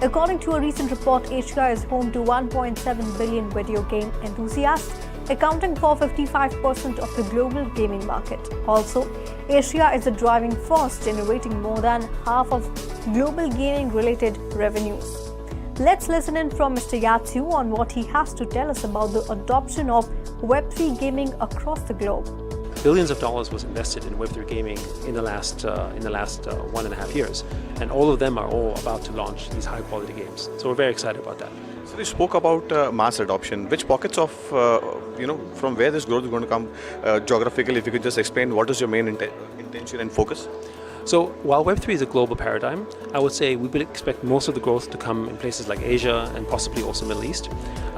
According to a recent report, Asia is home to 1.7 billion video game enthusiasts, accounting for 55% of the global gaming market. Also, Asia is a driving force, generating more than half of global gaming-related revenues. Let's listen in from Mr. Yatsu on what he has to tell us about the adoption of Web3 gaming across the globe. Billions of dollars was invested in Web3 gaming in the last 1.5 years, and all of them are all about to launch these high-quality games. So we're very excited about that. So you spoke about mass adoption. Which pockets of, from where this growth is going to come geographically? If you could just explain what is your main intention and focus? So while Web3 is a global paradigm, I would say we would expect most of the growth to come in places like Asia and possibly also Middle East.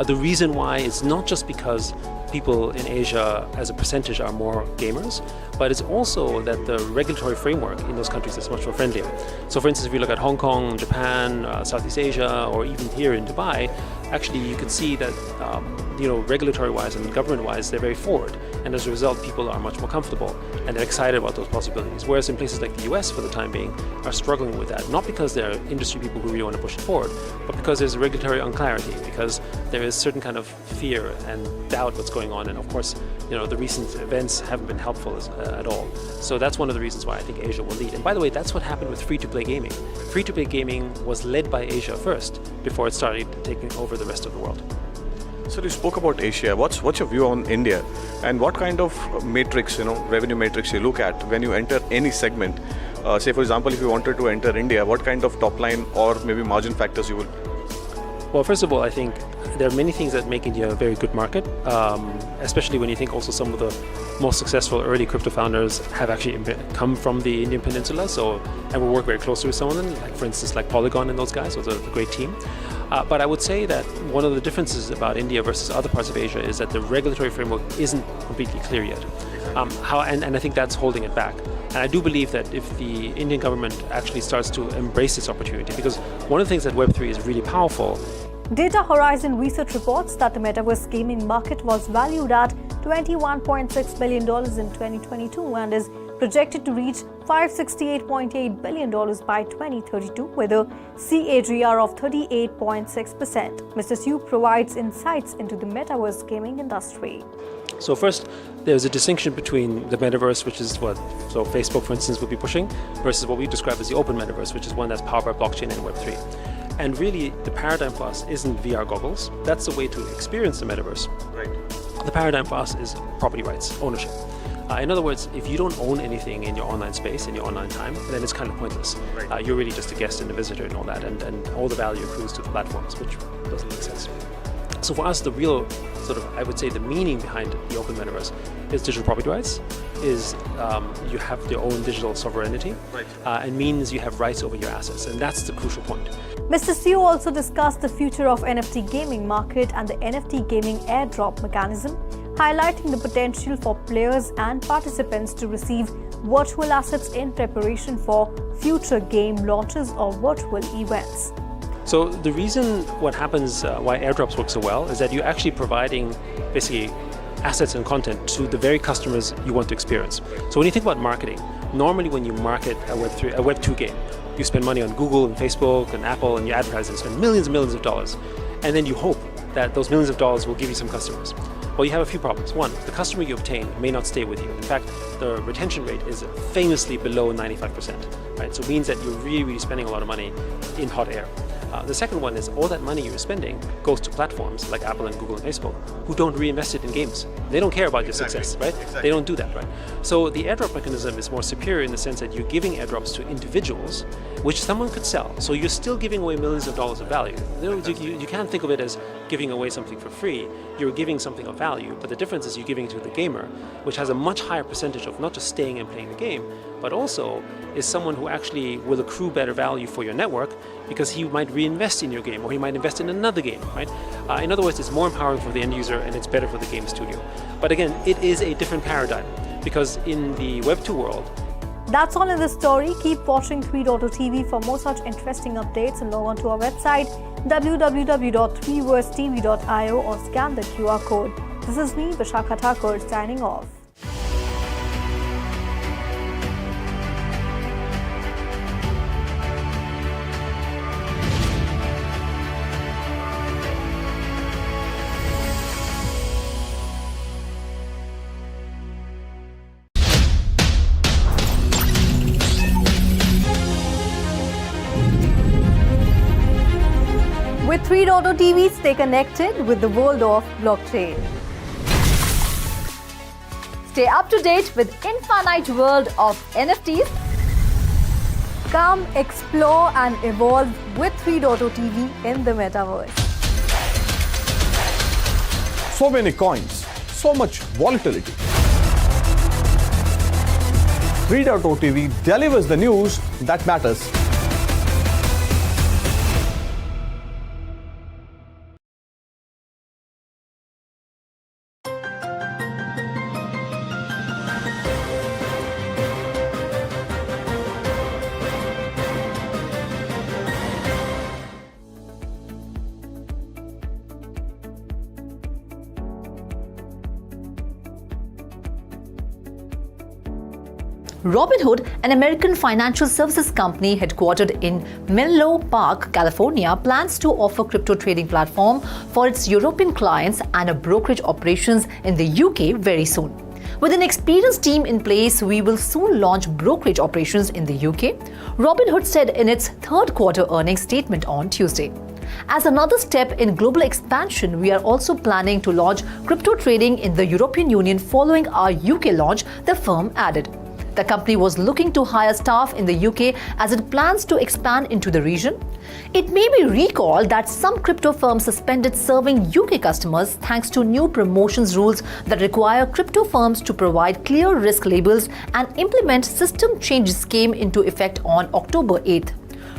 The reason why is not just because people in Asia as a percentage are more gamers, but it's also that the regulatory framework in those countries is much more friendlier. So for instance, if you look at Hong Kong, Japan, Southeast Asia, or even here in Dubai, actually you could see that regulatory-wise and government-wise, they're very forward, and as a result, people are much more comfortable and they're excited about those possibilities. Whereas in places like the US, for the time being, are struggling with that, not because they're industry people who really want to push it forward, but because there's regulatory unclarity, because there is certain kind of fear and doubt what's going on, and of course, the recent events haven't been helpful at all. So that's one of the reasons why I think Asia will lead. And by the way, that's what happened with free-to-play gaming. Free-to-play gaming was led by Asia first, before it started taking over the rest of the world. So you spoke about Asia. What's your view on India, and what kind of matrix, revenue matrix you look at when you enter any segment? Say, for example, if you wanted to enter India, what kind of top line or maybe margin factors you will? Well, first of all, I think there are many things that make India a very good market, especially when you think also some of the most successful early crypto founders have actually come from the Indian peninsula. And we work very closely with some of them, like for instance, like Polygon and those guys. Those are a great team. But I would say that one of the differences about India versus other parts of Asia is that the regulatory framework isn't completely clear yet. And I think that's holding it back. And I do believe that if the Indian government actually starts to embrace this opportunity, because one of the things that Web3 is really powerful. Data Horizon Research reports that the metaverse gaming market was valued at $21.6 billion in 2022 and is projected to reach $568.8 billion by 2032 with a CAGR of 38.6%. Mr. Siu provides insights into the metaverse gaming industry. So first, there's a distinction between the metaverse, which is what Facebook, for instance, would be pushing, versus what we describe as the open metaverse, which is one that's powered by blockchain and Web3. And really, the paradigm for us isn't VR goggles. That's the way to experience the metaverse. Right. The paradigm for us is property rights, ownership. In other words, if you don't own anything in your online space, in your online time, then it's kind of pointless. Right. You're really just a guest and a visitor and all that, and all the value accrues to the platforms, which doesn't make sense. So for us, the real I would say the meaning behind the open metaverse is digital property rights, is you have your own digital sovereignty, and means you have rights over your assets, and that's the crucial point. Mr. Siu also discussed the future of NFT gaming market and the NFT gaming airdrop mechanism, highlighting the potential for players and participants to receive virtual assets in preparation for future game launches or virtual events. So the reason what happens, why airdrops work so well, is that you're actually providing basically assets and content to the very customers you want to experience. So when you think about marketing, normally when you market a Web2 game, you spend money on Google and Facebook and Apple and you advertise and spend millions and millions of dollars. And then you hope that those millions of dollars will give you some customers. Well, you have a few problems. One, the customer you obtain may not stay with you. In fact, the retention rate is famously below 95%, right? So it means that you're really spending a lot of money in hot air. The second one is all that money you're spending goes to platforms like Apple and Google and Facebook who don't reinvest it in games. They don't care about your success, right? Exactly. They don't do that, right? So the airdrop mechanism is more superior in the sense that you're giving airdrops to individuals, which someone could sell. So you're still giving away millions of dollars of value. You can't think of it as giving away something for free. You're giving something of value, but the difference is you're giving it to the gamer, which has a much higher percentage of not just staying and playing the game, but also is someone who actually will accrue better value for your network because he might reinvest in your game or he might invest in another game, right? In other words, it's more empowering for the end user and it's better for the game studio. But again, it is a different paradigm because in the Web2 world, that's all in this story. Keep watching 3.0 TV for more such interesting updates and log on to our website www.3versetv.io or scan the QR code. This is me, Vishakha Thakur, signing off. With 3.0 TV, stay connected with the world of blockchain. Stay up to date with infinite world of NFTs. Come explore and evolve with 3.0 TV in the metaverse. So many coins, so much volatility. 3.0 TV delivers the news that matters. Robinhood, an American financial services company headquartered in Menlo Park, California, plans to offer crypto trading platform for its European clients and a brokerage operations in the UK very soon. With an experienced team in place, we will soon launch brokerage operations in the UK, Robinhood said in its third quarter earnings statement on Tuesday. As another step in global expansion, we are also planning to launch crypto trading in the European Union following our UK launch, the firm added. The company was looking to hire staff in the UK as it plans to expand into the region. It may be recalled that some crypto firms suspended serving UK customers thanks to new promotions rules that require crypto firms to provide clear risk labels and implement system changes came into effect on October 8th.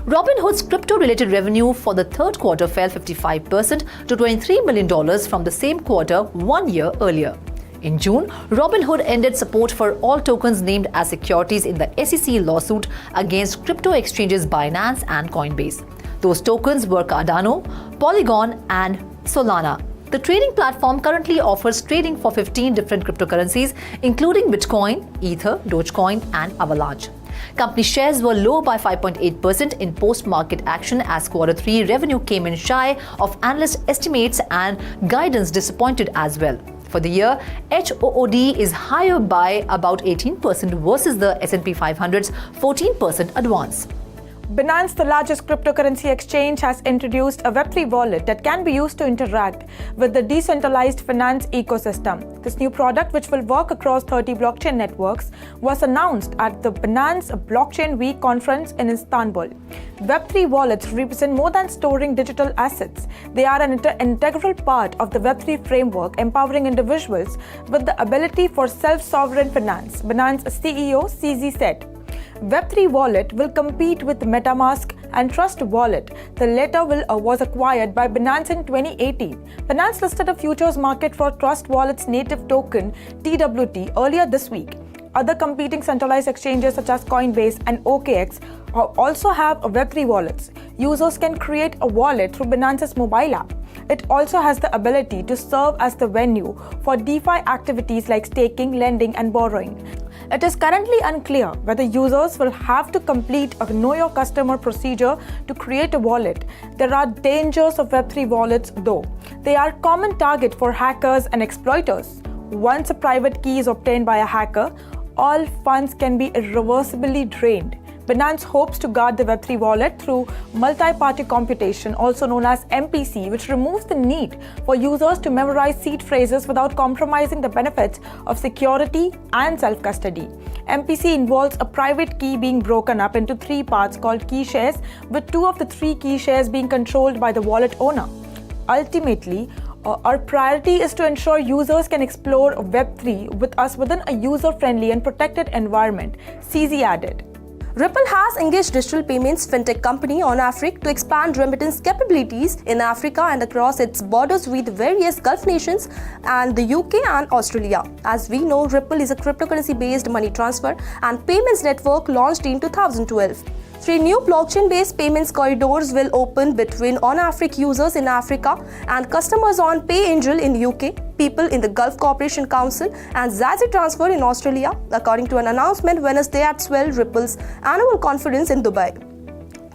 Robinhood's crypto-related revenue for the third quarter fell 55% to $23 million from the same quarter 1 year earlier. In June, Robinhood ended support for all tokens named as securities in the SEC lawsuit against crypto exchanges Binance and Coinbase. Those tokens were Cardano, Polygon, and Solana. The trading platform currently offers trading for 15 different cryptocurrencies, including Bitcoin, Ether, Dogecoin, and Avalanche. Company shares were low by 5.8% in post-market action as Q3 revenue came in shy of analyst estimates and guidance disappointed as well. For the year, HOOD is higher by about 18% versus the S&P 500's 14% advance. Binance, the largest cryptocurrency exchange, has introduced a Web3 wallet that can be used to interact with the decentralized finance ecosystem. This new product, which will work across 30 blockchain networks, was announced at the Binance Blockchain Week conference in Istanbul. Web3 wallets represent more than storing digital assets. They are an integral part of the Web3 framework, empowering individuals with the ability for self-sovereign finance, Binance CEO CZ said. Web3 Wallet will compete with MetaMask and Trust Wallet. The latter was acquired by Binance in 2018. Binance listed a futures market for Trust Wallet's native token, TWT, earlier this week. Other competing centralized exchanges such as Coinbase and OKX also have Web3 wallets. Users can create a wallet through Binance's mobile app. It also has the ability to serve as the venue for DeFi activities like staking, lending, and borrowing. It is currently unclear whether users will have to complete a Know Your Customer procedure to create a wallet. There are dangers of Web3 wallets, though. They are a common target for hackers and exploiters. Once a private key is obtained by a hacker, all funds can be irreversibly drained. Binance hopes to guard the Web3 wallet through multi-party computation, also known as MPC, which removes the need for users to memorize seed phrases without compromising the benefits of security and self-custody. MPC involves a private key being broken up into 3 parts called key shares, with 2 of the 3 key shares being controlled by the wallet owner. Ultimately, our priority is to ensure users can explore Web3 with us within a user-friendly and protected environment, CZ added. Ripple has engaged digital payments fintech company On Afrique to expand remittance capabilities in Africa and across its borders with various Gulf nations and the UK and Australia. As we know, Ripple is a cryptocurrency-based money transfer and payments network launched in 2012. 3 new blockchain-based payments corridors will open between On Afrique users in Africa and customers on PayAngel in the UK, People in the Gulf Cooperation Council, and Zazi Transfer in Australia, according to an announcement Wednesday at Swell Ripple's annual conference in Dubai.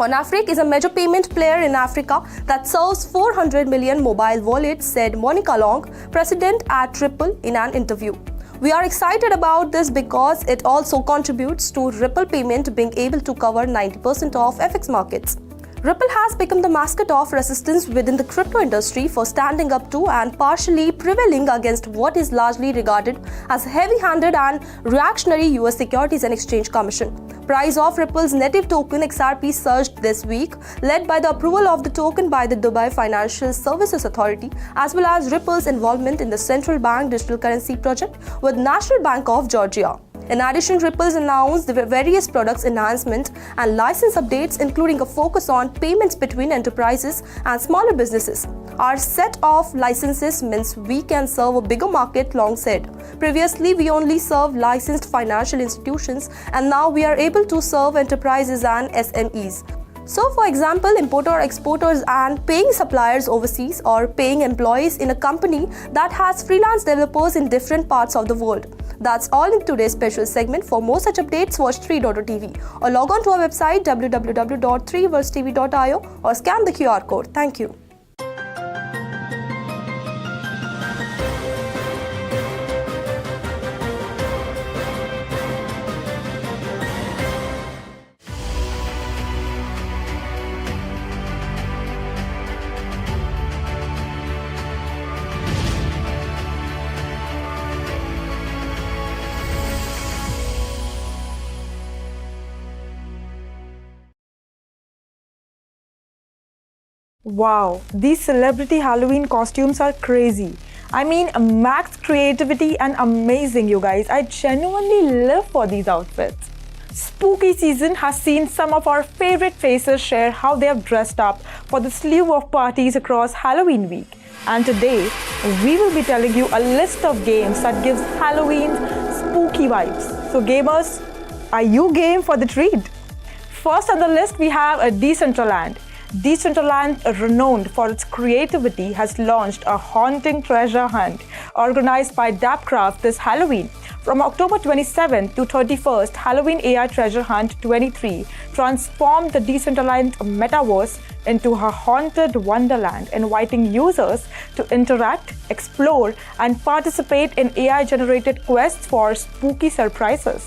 On Afrique is a major payment player in Africa that serves 400 million mobile wallets, said Monica Long, president at Ripple, in an interview. We are excited about this because it also contributes to Ripple payment being able to cover 90% of FX markets. Ripple has become the mascot of resistance within the crypto industry for standing up to and partially prevailing against what is largely regarded as heavy-handed and reactionary US Securities and Exchange Commission. Price of Ripple's native token XRP surged this week, led by the approval of the token by the Dubai Financial Services Authority, as well as Ripple's involvement in the central bank digital currency project with National Bank of Georgia. In addition, Ripple's announced the various products enhancement and license updates, including a focus on payments between enterprises and smaller businesses. Our set of licenses means we can serve a bigger market, Long said. Previously, we only served licensed financial institutions, and now we are able to serve enterprises and SMEs. So, for example, importer exporters and paying suppliers overseas or paying employees in a company that has freelance developers in different parts of the world. That's all in today's special segment. For more such updates, watch 3.tv or log on to our website www.3versetv.io or scan the QR code. Thank you. Wow, these celebrity Halloween costumes are crazy. I mean, max creativity and amazing, you guys. I genuinely live for these outfits. Spooky season has seen some of our favorite faces share how they have dressed up for the slew of parties across Halloween week. And today, we will be telling you a list of games that gives Halloween spooky vibes. So gamers, are you game for the treat? First on the list, we have a Decentraland. Decentraland, renowned for its creativity, has launched a haunting treasure hunt organized by Dapcraft this Halloween. From October 27th to 31st, Halloween AI Treasure Hunt 23 transformed the Decentraland metaverse into a haunted wonderland, inviting users to interact, explore, and participate in AI-generated quests for spooky surprises.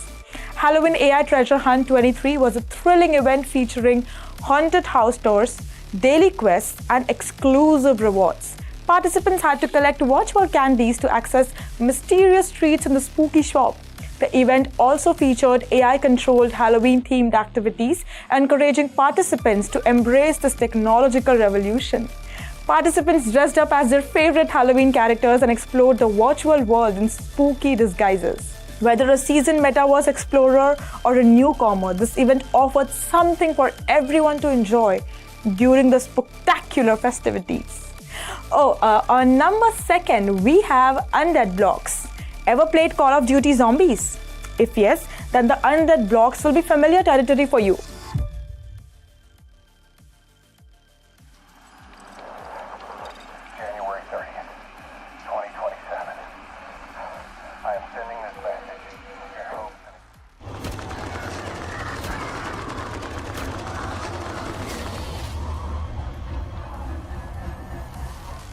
Halloween AI Treasure Hunt 23 was a thrilling event featuring haunted house tours, daily quests, and exclusive rewards. Participants had to collect virtual candies to access mysterious treats in the spooky shop. The event also featured AI-controlled Halloween-themed activities, encouraging participants to embrace this technological revolution. Participants dressed up as their favorite Halloween characters and explored the virtual world in spooky disguises. Whether a seasoned metaverse explorer or a newcomer, this event offered something for everyone to enjoy during the spectacular festivities. On number 2, we have Undead Blocks. Ever played Call of Duty Zombies? If yes, then the Undead Blocks will be familiar territory for you. January 30th, 2027. I am sending this message. Your hope.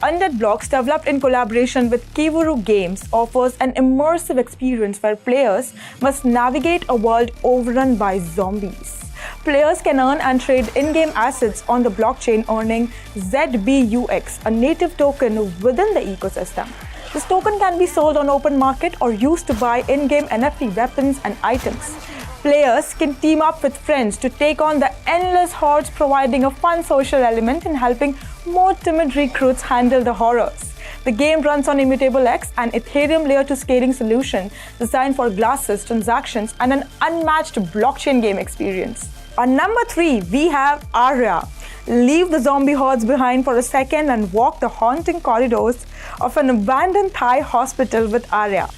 Undead Blocks, developed in collaboration with Kivuru Games, offers an immersive experience where players must navigate a world overrun by zombies. Players can earn and trade in-game assets on the blockchain, earning ZBUX, a native token within the ecosystem. This token can be sold on open market or used to buy in-game NFT weapons and items. Players can team up with friends to take on the endless hordes, providing a fun social element and helping more timid recruits handle the horrors. The game runs on Immutable X, an Ethereum Layer 2 scaling solution designed for glasses, transactions, and an unmatched blockchain game experience. On number 3, we have Aria. Leave the zombie hordes behind for a second and walk the haunting corridors of an abandoned Thai hospital with Aria.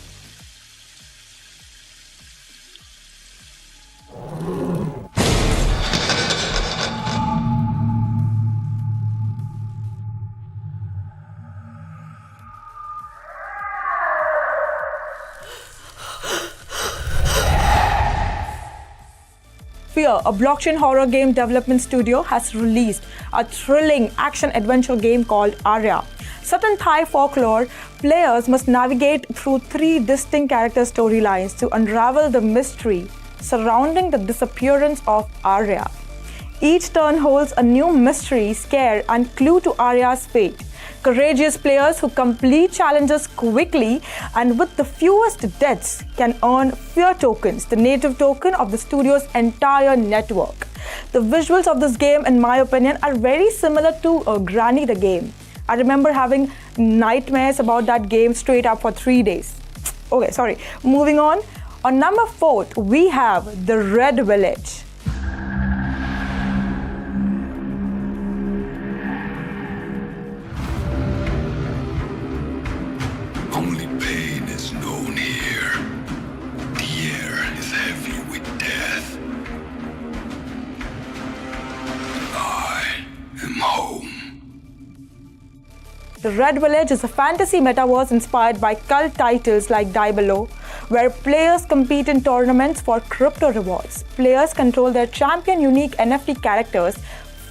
Fear, a blockchain horror game development studio, has released a thrilling action-adventure game called Aria. Set in Thai folklore, players must navigate through 3 distinct character storylines to unravel the mystery surrounding the disappearance of Aria. Each turn holds a new mystery, scare, and clue to Aria's fate. Courageous players who complete challenges quickly and with the fewest deaths can earn Fear tokens, the native token of the studio's entire network. The visuals of this game, in my opinion, are very similar to Granny the Game. I remember having nightmares about that game straight up for 3 days. Okay, sorry. Moving on. On number 4, we have The Red Village. Only pain is known here. The air is heavy with death. The Red Village is a fantasy metaverse inspired by cult titles like Die Below, where players compete in tournaments for crypto rewards. Players control their champion unique NFT characters,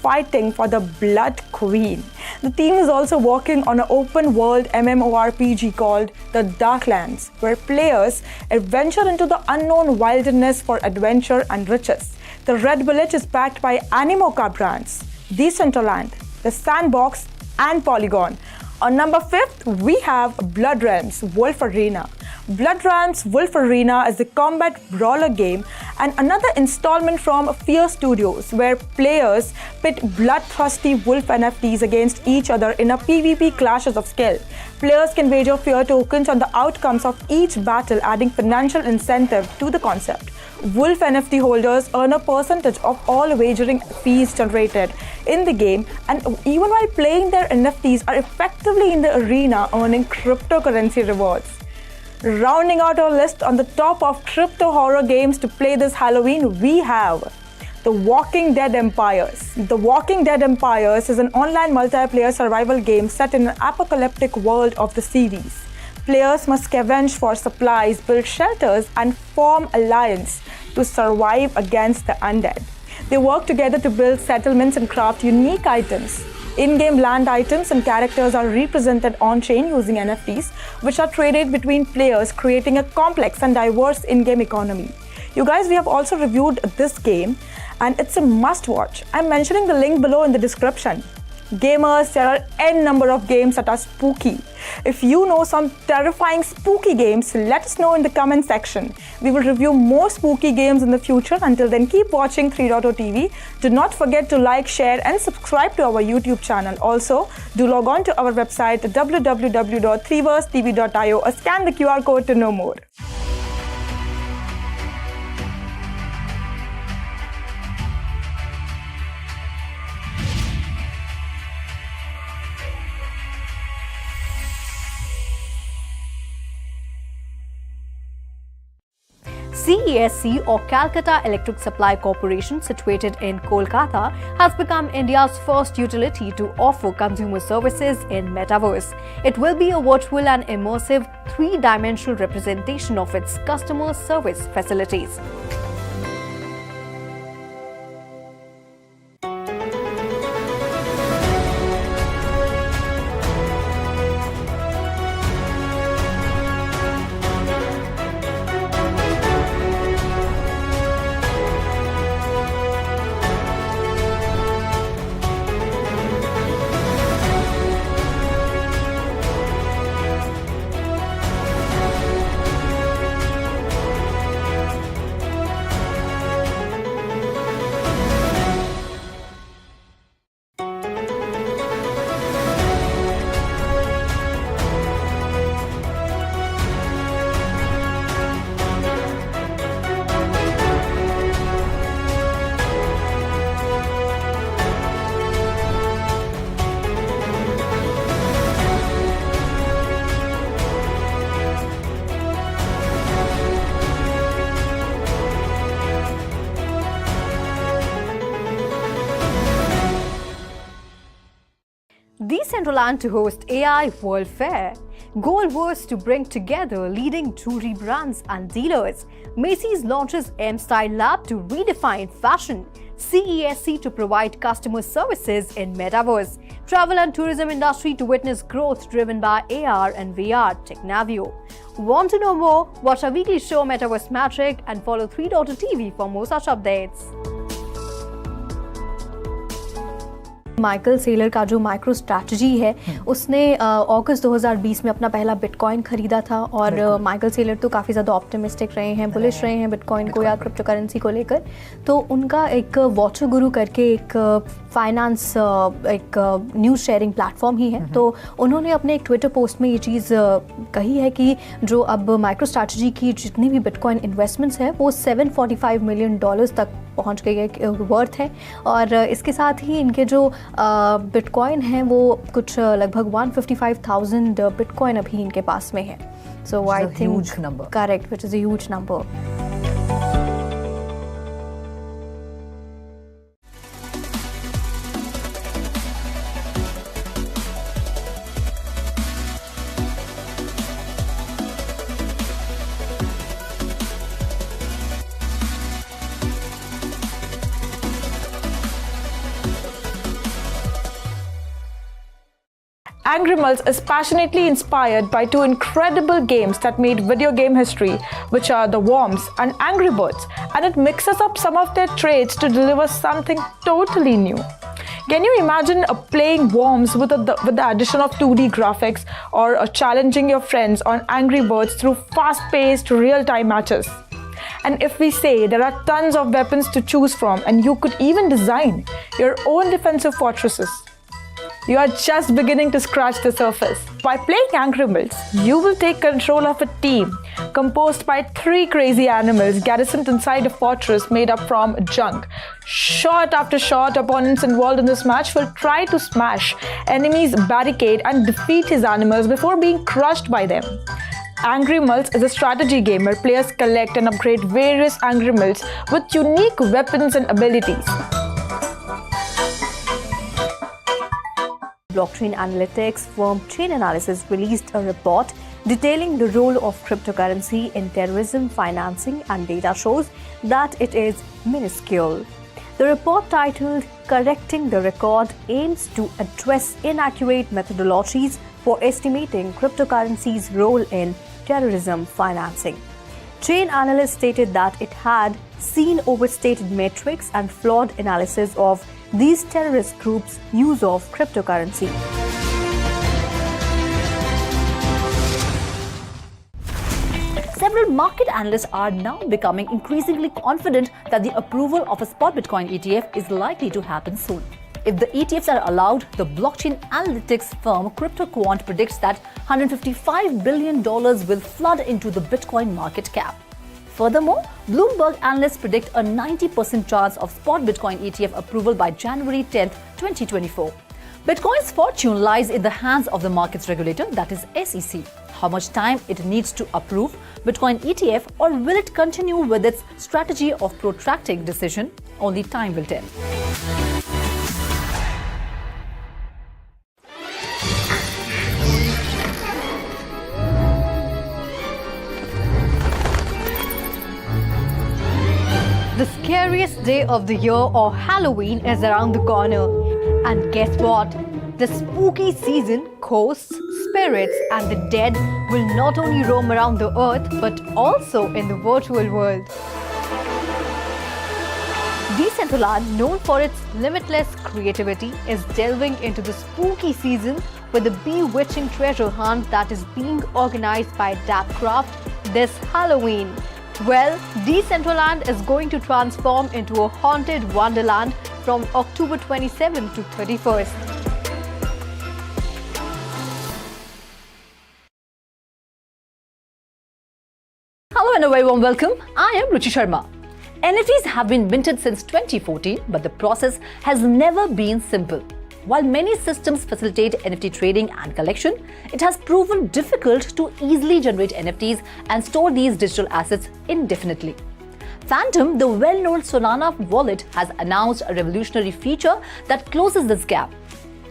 fighting for the Blood Queen. The team is also working on an open-world MMORPG called The Darklands, where players adventure into the unknown wilderness for adventure and riches. The Red Village is backed by Animoca brands, Decentraland, The Sandbox, and Polygon. On number 5th, we have Blood Realms Wolf Arena. Blood Realms Wolf Arena is a combat brawler game and another installment from Fear Studios, where players pit bloodthirsty wolf NFTs against each other in a PvP clashes of skill. Players can wager Fear tokens on the outcomes of each battle, adding financial incentive to the concept. Wolf NFT holders earn a percentage of all wagering fees generated in the game, and even while playing, their NFTs are effectively in the arena earning cryptocurrency rewards. Rounding out our list on the top of crypto horror games to play this Halloween, we have The Walking Dead Empires. The Walking Dead Empires is an online multiplayer survival game set in an apocalyptic world of the series. Players must scavenge for supplies, build shelters, and form alliances to survive against the undead. They work together to build settlements and craft unique items. In-game land items and characters are represented on-chain using NFTs, which are traded between players, creating a complex and diverse in-game economy. You guys, we have also reviewed this game, and it's a must-watch. I'm mentioning the link below in the description. Gamers, there are n number of games that are spooky. If you know some terrifying spooky games, let us know in the comment section. We will review more spooky games in the future. Until then, keep watching 3.0 TV. Do not forget to like, share and subscribe to our YouTube channel. Also, do log on to our website www.3versetv.io or scan the QR code to know more. CESC, or Calcutta Electric Supply Corporation, situated in Kolkata, has become India's first utility to offer consumer services in Metaverse. It will be a virtual and immersive three-dimensional representation of its customer service facilities. Decentraland to host AI World Fair. Goalverse to bring together leading jewelry brands and dealers. Macy's launches M-Style Lab to redefine fashion. CESC to provide customer services in Metaverse. Travel and tourism industry to witness growth driven by AR and VR. Technavio. Want to know more? Watch our weekly show Metaverse Magic and follow 3.0 TV for more such updates. Michael Saylor का जो micro strategy है उसने अगस्त 2020 में अपना पहला bitcoin खरीदा था और माइकल सेलर तो काफ़ी ज़्यादा ऑप्टिमिस्टिक रहे हैं, बुलिश रहे हैं बिटकॉइन को या क्रिप्टो करेंसी को लेकर. तो उनका एक वॉटर गुरु करके एक फाइनेंस एक न्यूज़ शेयरिंग प्लेटफॉर्म ही है. तो उन्होंने अपने एक ट्विटर पोस्ट में ये चीज़ कही है कि जो अब माइक्रो स्ट्रैटेजी की जितनी भी बिटकॉइन इन्वेस्टमेंट्स हैं वो $745 मिलियन तक पहुंच गई है वर्थ है. और इसके साथ ही इनके जो बिटकॉइन हैं वो कुछ लगभग 155,000 बिटकॉइन अभी इनके पास में है. So I think correct, which is a huge number. Angry Mills is passionately inspired by two incredible games that made video game history, which are The Worms and Angry Birds, and it mixes up some of their traits to deliver something totally new. Can you imagine playing Worms with the addition of 2D graphics, or challenging your friends on Angry Birds through fast-paced real-time matches? And if we say there are tons of weapons to choose from and you could even design your own defensive fortresses, you are just beginning to scratch the surface. By playing Angry Mills, you will take control of a team composed by 3 crazy animals garrisoned inside a fortress made up from junk. Shot after shot, opponents involved in this match will try to smash enemies' barricade and defeat his animals before being crushed by them. Angry Mills is a strategy game where players collect and upgrade various Angry Mills with unique weapons and abilities. Blockchain analytics firm Chainalysis released a report detailing the role of cryptocurrency in terrorism financing, and data shows that it is minuscule. The report, titled "Correcting the Record," aims to address inaccurate methodologies for estimating cryptocurrency's role in terrorism financing. Chainalysis stated that it had seen overstated metrics and flawed analysis of these terrorist groups' use of cryptocurrency. Several market analysts are now becoming increasingly confident that the approval of a spot Bitcoin ETF is likely to happen soon. If the ETFs are allowed, the blockchain analytics firm CryptoQuant predicts that $155 billion will flood into the Bitcoin market cap. Furthermore, Bloomberg analysts predict a 90% chance of spot Bitcoin ETF approval by January 10, 2024. Bitcoin's fortune lies in the hands of the market's regulator, that is SEC. How much time it needs to approve Bitcoin ETF, or will it continue with its strategy of protracting decision? Only time will tell. The scariest day of the year, or Halloween, is around the corner. And guess what? The spooky season, ghosts, spirits, and the dead will not only roam around the earth but also in the virtual world. Decentraland, known for its limitless creativity, is delving into the spooky season with a bewitching treasure hunt that is being organized by Dapcraft this Halloween. Well, Decentraland is going to transform into a haunted wonderland from October 27 to 31st. Hello and a very warm welcome. I am Ruchi Sharma. NFTs have been minted since 2014, but the process has never been simple. While many systems facilitate NFT trading and collection, it has proven difficult to easily generate NFTs and store these digital assets indefinitely. Phantom, the well-known Solana wallet, has announced a revolutionary feature that closes this gap.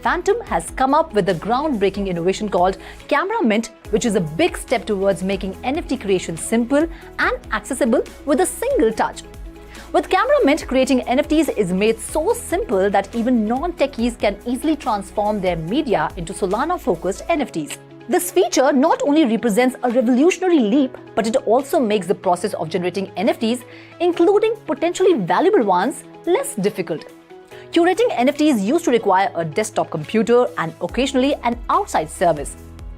Phantom has come up with a groundbreaking innovation called Camera Mint, which is a big step towards making NFT creation simple and accessible with a single touch. With Camera Mint, creating NFTs is made so simple that even non-techies can easily transform their media into Solana-focused NFTs. This feature not only represents a revolutionary leap, but it also makes the process of generating NFTs, including potentially valuable ones, less difficult. Curating NFTs used to require a desktop computer and occasionally an outside service.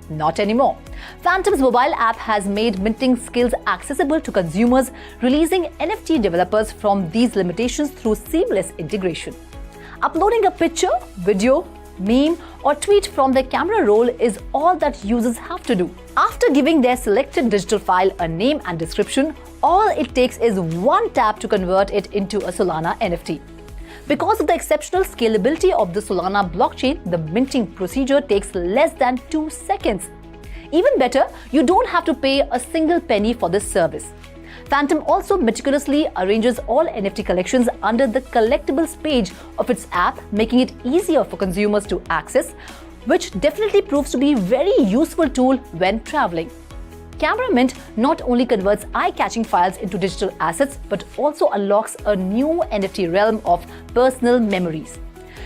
Not anymore. Phantom's mobile app has made minting skills accessible to consumers, releasing NFT developers from these limitations through seamless integration. Uploading a picture, video, meme, or tweet from their camera roll is all that users have to do. After giving their selected digital file a name and description, all it takes is one tap to convert it into a Solana NFT. Because of the exceptional scalability of the Solana blockchain, the minting procedure takes less than 2 seconds. Even better, you don't have to pay a single penny for this service. Phantom also meticulously arranges all NFT collections under the collectibles page of its app, making it easier for consumers to access, which definitely proves to be a very useful tool when traveling. Camera Mint not only converts eye-catching files into digital assets, but also unlocks a new NFT realm of personal memories.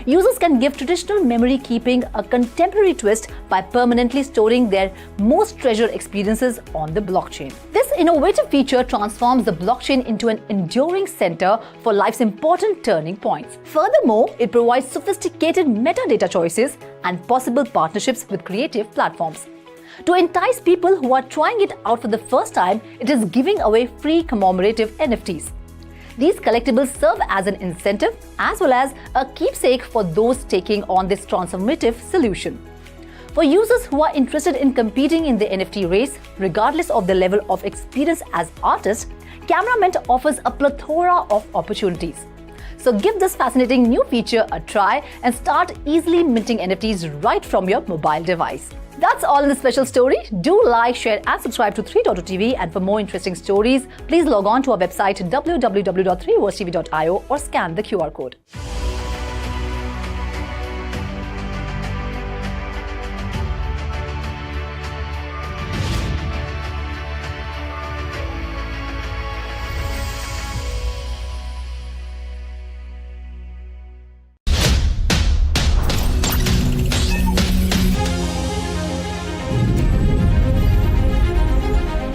Users can give traditional memory keeping a contemporary twist by permanently storing their most treasured experiences on the blockchain. This innovative feature transforms the blockchain into an enduring center for life's important turning points. Furthermore, it provides sophisticated metadata choices and possible partnerships with creative platforms. To entice people who are trying it out for the first time, it is giving away free commemorative NFTs. These collectibles serve as an incentive as well as a keepsake for those taking on this transformative solution. For users who are interested in competing in the NFT race, regardless of the level of experience as artists, Cameramint offers a plethora of opportunities. So give this fascinating new feature a try and start easily minting NFTs right from your mobile device. That's all in this special story. Do like, share and subscribe to 3.2TV, and for more interesting stories, please log on to our website www.3versetv.io or scan the QR code.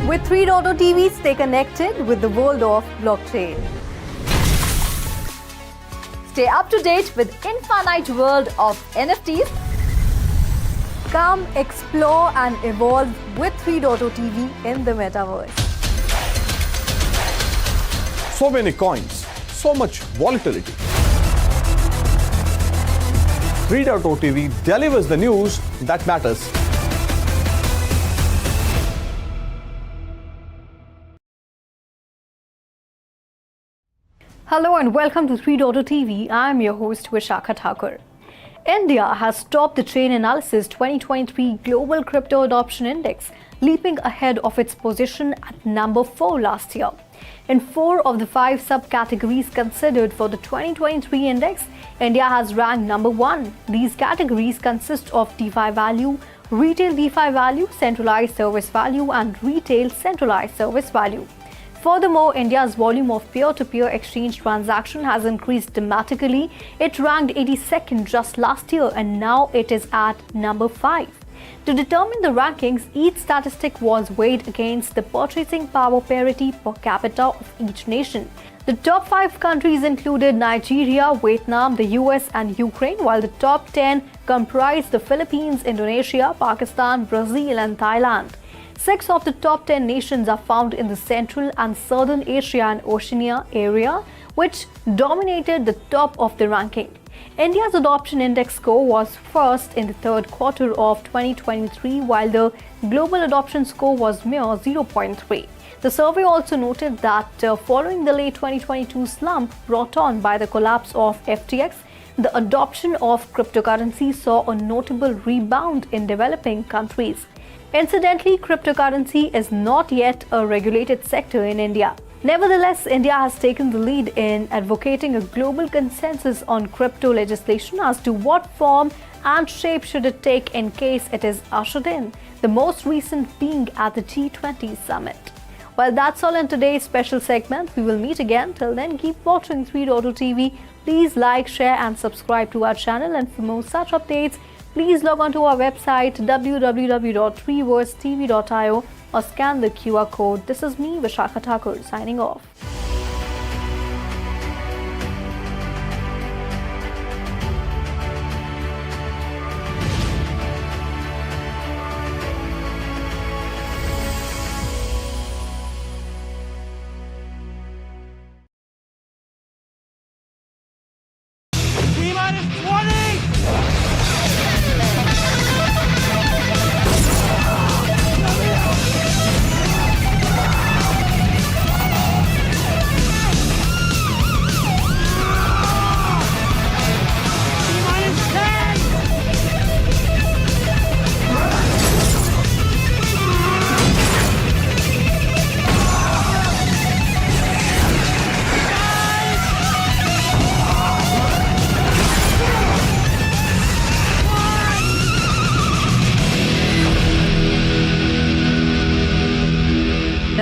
With 3.2TV, stay connected with the world of blockchain. Stay up to date with infinite world of NFTs. Come explore and evolve with 3.2TV in the metaverse. So many coins, so much volatility. 3.2TV delivers the news that matters. Hello and welcome to 3.2TV. I am your host Vishakha Thakur. India has topped the Chainalysis 2023 Global Crypto Adoption Index, leaping ahead of its position at number 4 last year. In 4 of the 5 subcategories considered for the 2023 index, India has ranked number 1. These categories consist of DeFi value, retail DeFi value, centralized service value, and retail centralized service value. Furthermore, India's volume of peer-to-peer exchange transaction has increased dramatically. It ranked 82nd just last year and now it is at number 5. To determine the rankings, each statistic was weighed against the purchasing power parity per capita of each nation. The top 5 countries included Nigeria, Vietnam, the US and Ukraine, while the top 10 comprised the Philippines, Indonesia, Pakistan, Brazil and Thailand. 6 of the top 10 nations are found in the Central and Southern Asia and Oceania area, which dominated the top of the ranking. India's adoption index score was first in the third quarter of 2023, while the global adoption score was mere 0.3. The survey also noted that following the late 2022 slump brought on by the collapse of FTX, the adoption of cryptocurrency saw a notable rebound in developing countries. Incidentally, cryptocurrency is not yet a regulated sector in India. Nevertheless, India has taken the lead in advocating a global consensus on crypto legislation as to what form and shape should it take in case it is ushered in, the most recent being at the G20 summit. Well, that's all in today's special segment. We will meet again. Till then, keep watching 3.2TV. Please like, share and subscribe to our channel, and for more such updates, please log on to our website www.3versetv.io or scan the QR code. This is me, Vishakha Thakur, signing off.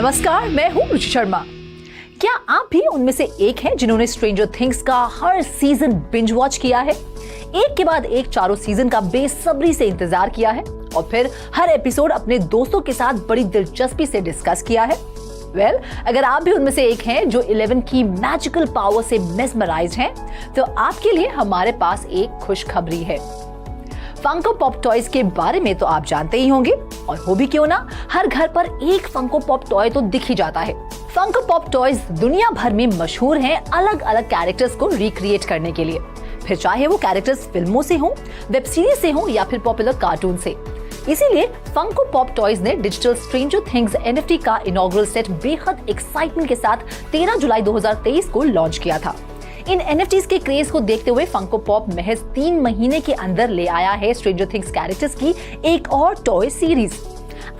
नमस्कार, मैं हूं रुचि शर्मा। क्या आप भी उनमें से एक हैं जिन्होंने स्ट्रेंजर थिंग्स का हर सीजन बिंज वॉच किया है? एक के बाद एक चारों सीजन का बेसब्री से इंतजार किया है और फिर हर एपिसोड अपने दोस्तों के साथ बड़ी दिलचस्पी से डिस्कस किया है। अगर आप भी उनमें से एक हैं जो 11 की मैजिकल पावर से मेस्मराइज्ड हैं, तो आपके लिए हमारे पास एक खुशखबरी है। फंको पॉप टॉयज के बारे में तो आप जानते ही होंगे, और हो भी क्यों ना, हर घर पर एक फंको पॉप टॉय तो दिख ही जाता है। फंको पॉप टॉयज दुनिया भर में मशहूर हैं अलग अलग कैरेक्टर्स को रिक्रिएट करने के लिए, फिर चाहे वो कैरेक्टर्स फिल्मों से हों, वेब सीरीज से हों या फिर पॉपुलर कार्टून से। इसीलिए फंको पॉप टॉयज ने डिजिटल स्ट्रेंजर थिंग्स NFT का इनॉग्रल सेट बेहद एक्साइटमेंट के साथ 13 जुलाई 2023 को लॉन्च किया था। इन NFTs के क्रेज को देखते हुए फंको पॉप महज 3 महीने के अंदर ले आया है स्ट्रेंजर थिंग्स कैरेक्टर्स की एक और टॉय सीरीज।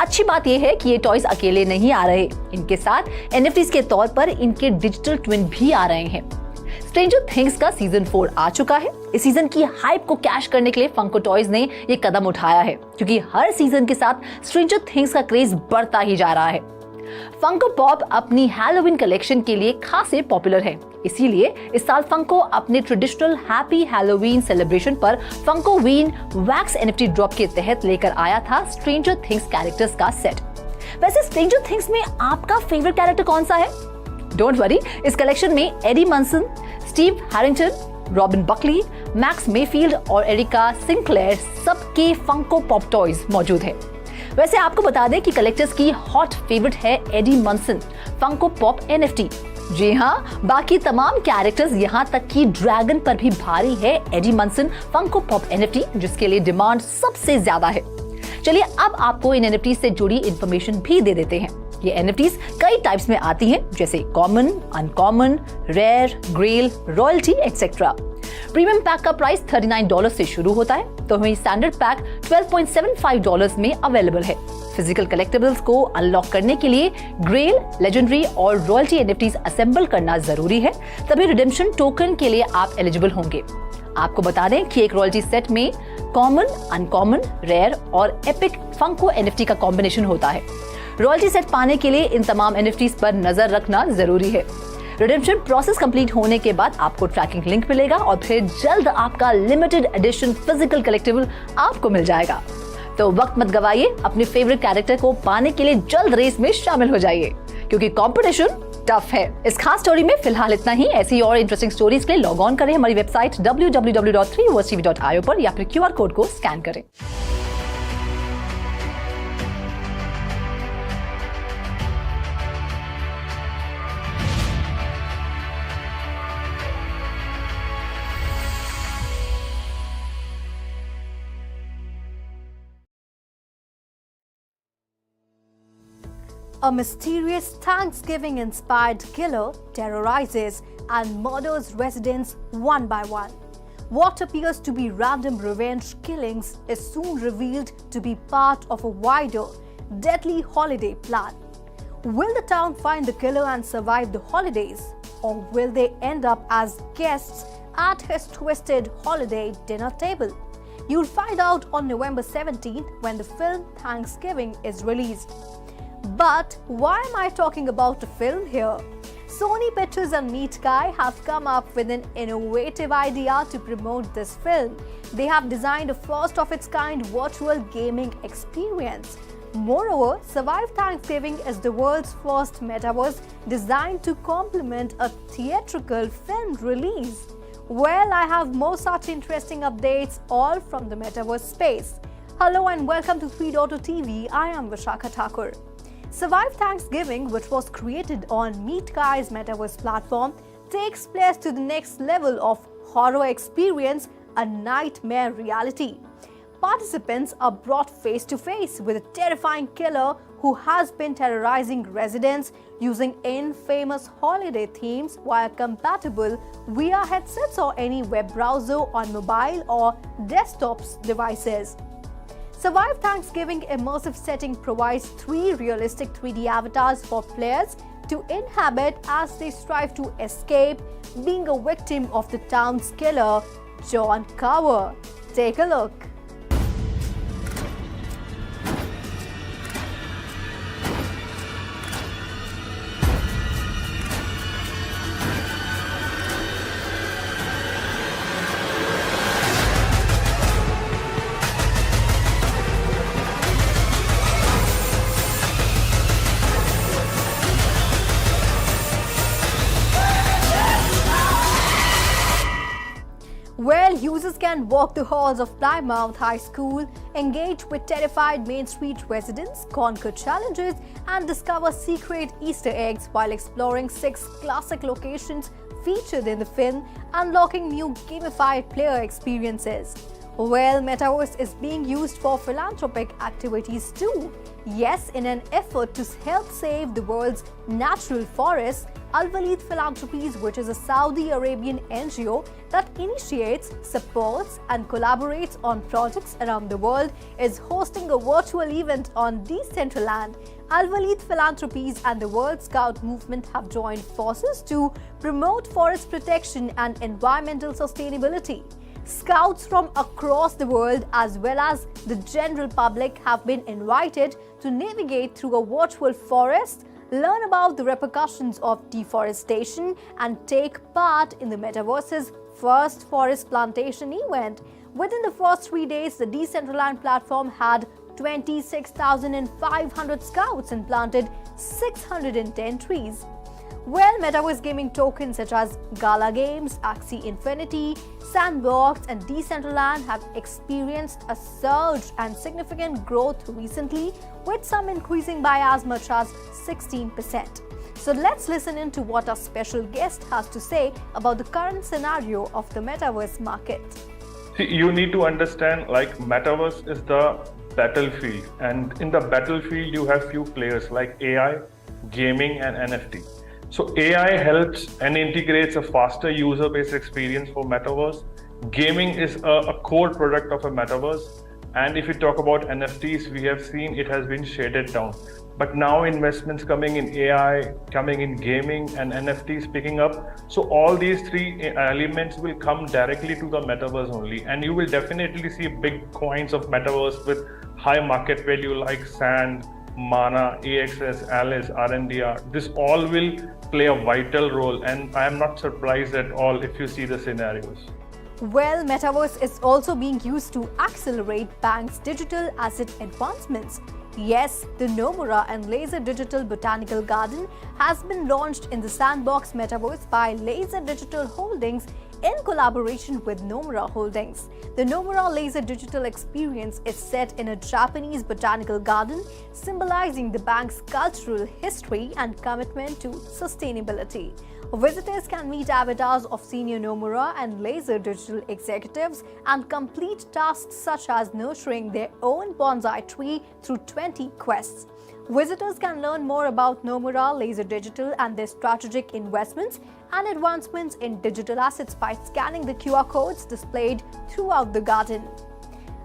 अच्छी बात यह है कि ये टॉयज अकेले नहीं आ रहे, इनके साथ NFTs के तौर पर इनके डिजिटल ट्विन भी आ रहे हैं। स्ट्रेंजर थिंग्स का सीजन 4 आ चुका है। इस सीजन की हाइप को कैश करने के लिए फंको टॉयज ने ये कदम उठाया है, क्योंकि हर सीजन के साथ स्ट्रेंजर थिंग्स का क्रेज बढ़ता ही जा रहा है। फंको पॉप अपनी हैलोवीन कलेक्शन के लिए खासे पॉपुलर है, इसीलिए इस साल फंको अपने ट्रेडिशनल हैप्पी हैलोवीन सेलिब्रेशन पर फंकोवीन वैक्स NFT ड्रॉप के तहत लेकर आया था स्ट्रेंजर थिंग्स कैरेक्टर्स का सेट। वैसे स्ट्रेंजर थिंग्स में आपका फेवरेट कैरेक्टर कौन सा है? डोंट वरी, इस कलेक्शन में Eddie Munson, Steve Harrington, Robin Buckley, Max Mayfield और एरिका सिंक्लेयर सबके फंको पॉप टॉयज मौजूद है। वैसे आपको बता दें कि कलेक्टर्स की हॉट फेवरेट है Eddie Munson Funko Pop NFT। जी हाँ, बाकी तमाम कैरेक्टर्स यहाँ तक कि ड्रैगन पर भी भारी है Eddie Munson Funko Pop NFT, जिसके लिए डिमांड सबसे ज्यादा है। चलिए अब आपको इन NFT से जुड़ी इंफॉर्मेशन भी दे देते हैं। ये NFTs कई टाइप्स में आती हैं, जैसे common, uncommon, rare, grail, royalty etcetera. Premium pack का प्राइस $39 से शुरू होता है, तो वहीं स्टैंडर्ड पैक $12.75 में अवेलेबल है। फिजिकल कलेक्टिबल्स को अनलॉक करने के लिए ग्रेल, लेजेंडरी और रॉयल्टी NFTs असेंबल करना जरूरी है, तभी रिडेम्पशन टोकन के लिए आप एलिजिबल होंगे। आपको बता दें कि एक रॉयल्टी सेट में कॉमन, अनकॉमन, रेयर और एपिक फंको NFT का कॉम्बिनेशन होता है। रॉयल्टी सेट पाने के लिए इन तमाम NFTs पर नजर रखना जरूरी है। रिडेम्पशन प्रोसेस कंप्लीट होने के बाद आपको ट्रैकिंग लिंक मिलेगा और फिर जल्द आपका लिमिटेड एडिशन फिजिकल कलेक्टिबल आपको मिल जाएगा। तो वक्त मत गवाइए, अपने फेवरेट कैरेक्टर को पाने के लिए जल्द रेस में शामिल हो जाइए, क्योंकि कंपटीशन टफ है। इस खास स्टोरी में फिलहाल इतना ही। ऐसी और इंटरेस्टिंग स्टोरीज के लिए लॉग ऑन करें हमारी वेबसाइट www.3verstv.io पर या फिर QR कोड को स्कैन करें। A mysterious Thanksgiving-inspired killer terrorizes and murders residents one by one. What appears to be random revenge killings is soon revealed to be part of a wider, deadly holiday plan. Will the town find the killer and survive the holidays? Or will they end up as guests at his twisted holiday dinner table? You'll find out on November 17th when the film Thanksgiving is released. But why am I talking about a film here? Sony Pictures and Meet Guy have come up with an innovative idea to promote this film. They have designed a first-of-its-kind virtual gaming experience. Moreover, Survive Thanksgiving is the world's first metaverse designed to complement a theatrical film release. Well, I have more such interesting updates, all from the metaverse space. Hello and welcome to 3.0 TV. I am Vishakha Thakur. Survive Thanksgiving, which was created on Meet Guy's metaverse platform, takes place to the next level of horror experience, a nightmare reality. Participants are brought face to face with a terrifying killer who has been terrorizing residents using infamous holiday themes via compatible VR headsets or any web browser on mobile or desktop devices. Survive Thanksgiving immersive setting provides 3 realistic 3D avatars for players to inhabit as they strive to escape being a victim of the town's killer, John Carver. Take a look. Well, users can walk the halls of Plymouth High School, engage with terrified Main Street residents, conquer challenges, and discover secret Easter eggs while exploring 6 classic locations featured in the film, unlocking new gamified player experiences. Well, Metaverse is being used for philanthropic activities too. Yes, in an effort to help save the world's natural forests, Al-Walid Philanthropies, which is a Saudi Arabian NGO that initiates, supports and collaborates on projects around the world, is hosting a virtual event on Decentraland. Al-Walid Philanthropies and the World Scout movement have joined forces to promote forest protection and environmental sustainability. Scouts from across the world as well as the general public have been invited to navigate through a virtual forest, learn about the repercussions of deforestation, and take part in the Metaverse's first forest plantation event. Within the first 3 days, the Decentraland platform had 26,500 scouts and planted 610 trees. Well, Metaverse gaming tokens such as Gala Games, Axie Infinity, Sandbox and Decentraland have experienced a surge and significant growth recently, with some increasing by as much as 16%. So let's listen into what our special guest has to say about the current scenario of the Metaverse market. See, you need to understand, like, Metaverse is the battlefield, and in the battlefield you have few players like AI, gaming and NFT. So AI helps and integrates a faster user-based experience for Metaverse. Gaming is a core product of a Metaverse. And if you talk about NFTs, we have seen it has been shaded down. But now investments coming in AI, coming in gaming and NFTs picking up. So all these 3 elements will come directly to the Metaverse only. And you will definitely see big coins of Metaverse with high market value like Sand, Mana, AXS, Alice, RNDR. This all will play a vital role, and I am not surprised at all if you see the scenarios. Well, Metaverse is also being used to accelerate banks' digital asset advancements. Yes, the Nomura and Laser Digital Botanical Garden has been launched in the Sandbox Metaverse by Laser Digital Holdings in collaboration with Nomura Holdings. The Nomura Laser Digital experience is set in a Japanese botanical garden, symbolizing the bank's cultural history and commitment to sustainability. Visitors can meet avatars of senior Nomura and Laser Digital executives and complete tasks such as nurturing their own bonsai tree through 20 quests. Visitors can learn more about Nomura, Laser Digital and their strategic investments and advancements in digital assets by scanning the QR codes displayed throughout the garden.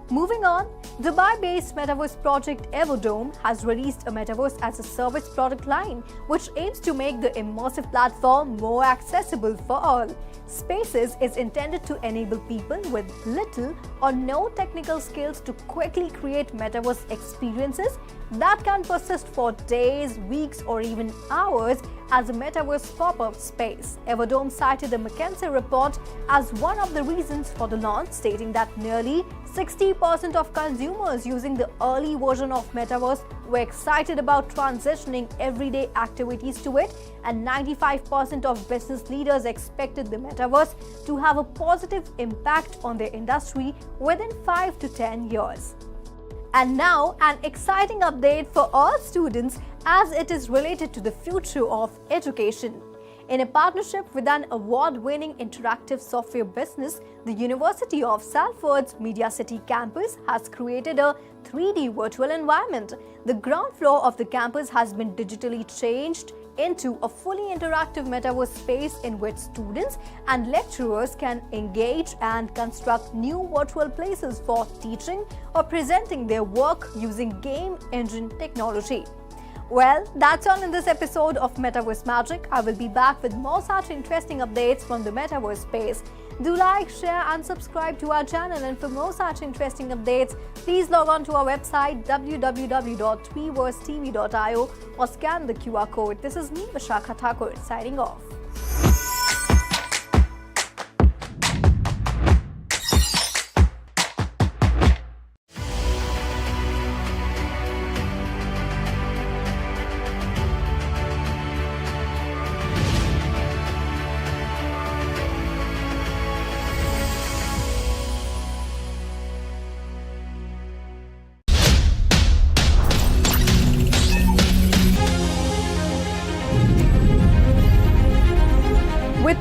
Moving on, Dubai-based metaverse project Everdome has released a metaverse as a service product line, which aims to make the immersive platform more accessible for all. Spaces is intended to enable people with little or no technical skills to quickly create metaverse experiences that can persist for days, weeks, or even hours as a metaverse pop-up space. Everdome cited the McKinsey report as one of the reasons for the launch, stating that nearly 60% of consumers using the early version of Metaverse were excited about transitioning everyday activities to it, and 95% of business leaders expected the Metaverse to have a positive impact on their industry within 5 to 10 years. And now, an exciting update for all students as it is related to the future of education. In a partnership with an award-winning interactive software business, the University of Salford's Media City campus has created a 3D virtual environment. The ground floor of the campus has been digitally changed into a fully interactive metaverse space in which students and lecturers can engage and construct new virtual places for teaching or presenting their work using game engine technology. Well, that's all in this episode of Metaverse Magic. I will be back with more such interesting updates from the Metaverse space. Do like, share and subscribe to our channel, and for more such interesting updates, please log on to our website www.tweversetv.io or scan the QR code. This is me, Vishakha Thakur, signing off.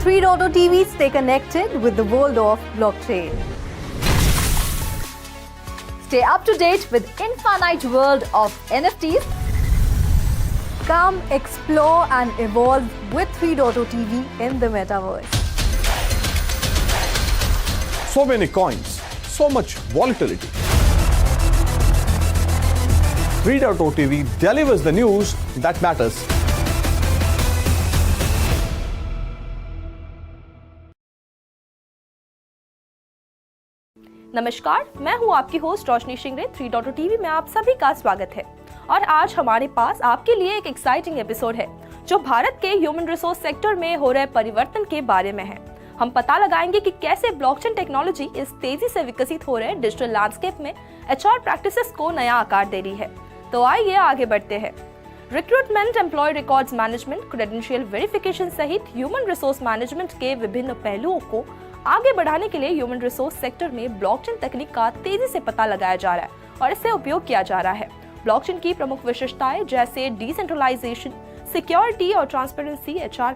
3.0 TV, stay connected with the world of blockchain. Stay up to date with infinite world of NFTs. Come explore and evolve with 3.0 TV in the metaverse. So many coins, so much volatility. 3.0 TV delivers the news that matters. नमस्कार, मैं हूं आपकी host रोशनी Shingare. 3.0 TV में आप सभी का स्वागत है और आज हमारे पास आपके लिए एक एक्साइटिंग एपिसोड है जो भारत के ह्यूमन रिसोर्स सेक्टर में हो रहे परिवर्तन के बारे में है। हम पता लगाएंगे कि कैसे ब्लॉकचेन टेक्नोलॉजी इस तेजी से विकसित हो रहे डिजिटल लैंडस्केप में एचआर प्रैक्टिसेस को नया आकार दे रही है। तो आइए आगे बढ़ते हैं। Recruitment, employ records management, credential verification सहित ह्यूमन रिसोर्स मैनेजमेंट के विभिन्न पहलुओं को आगे बढ़ाने के लिए ह्यूमन रिसोर्स सेक्टर में ब्लॉकचेन तकनीक का तेजी से पता लगाया जा रहा है और इससे उपयोग किया जा रहा है। ब्लॉकचेन की प्रमुख विशेषताएं जैसे डिसेंट्रलाइजेशन, सिक्योरिटी और ट्रांसपेरेंसी एचआर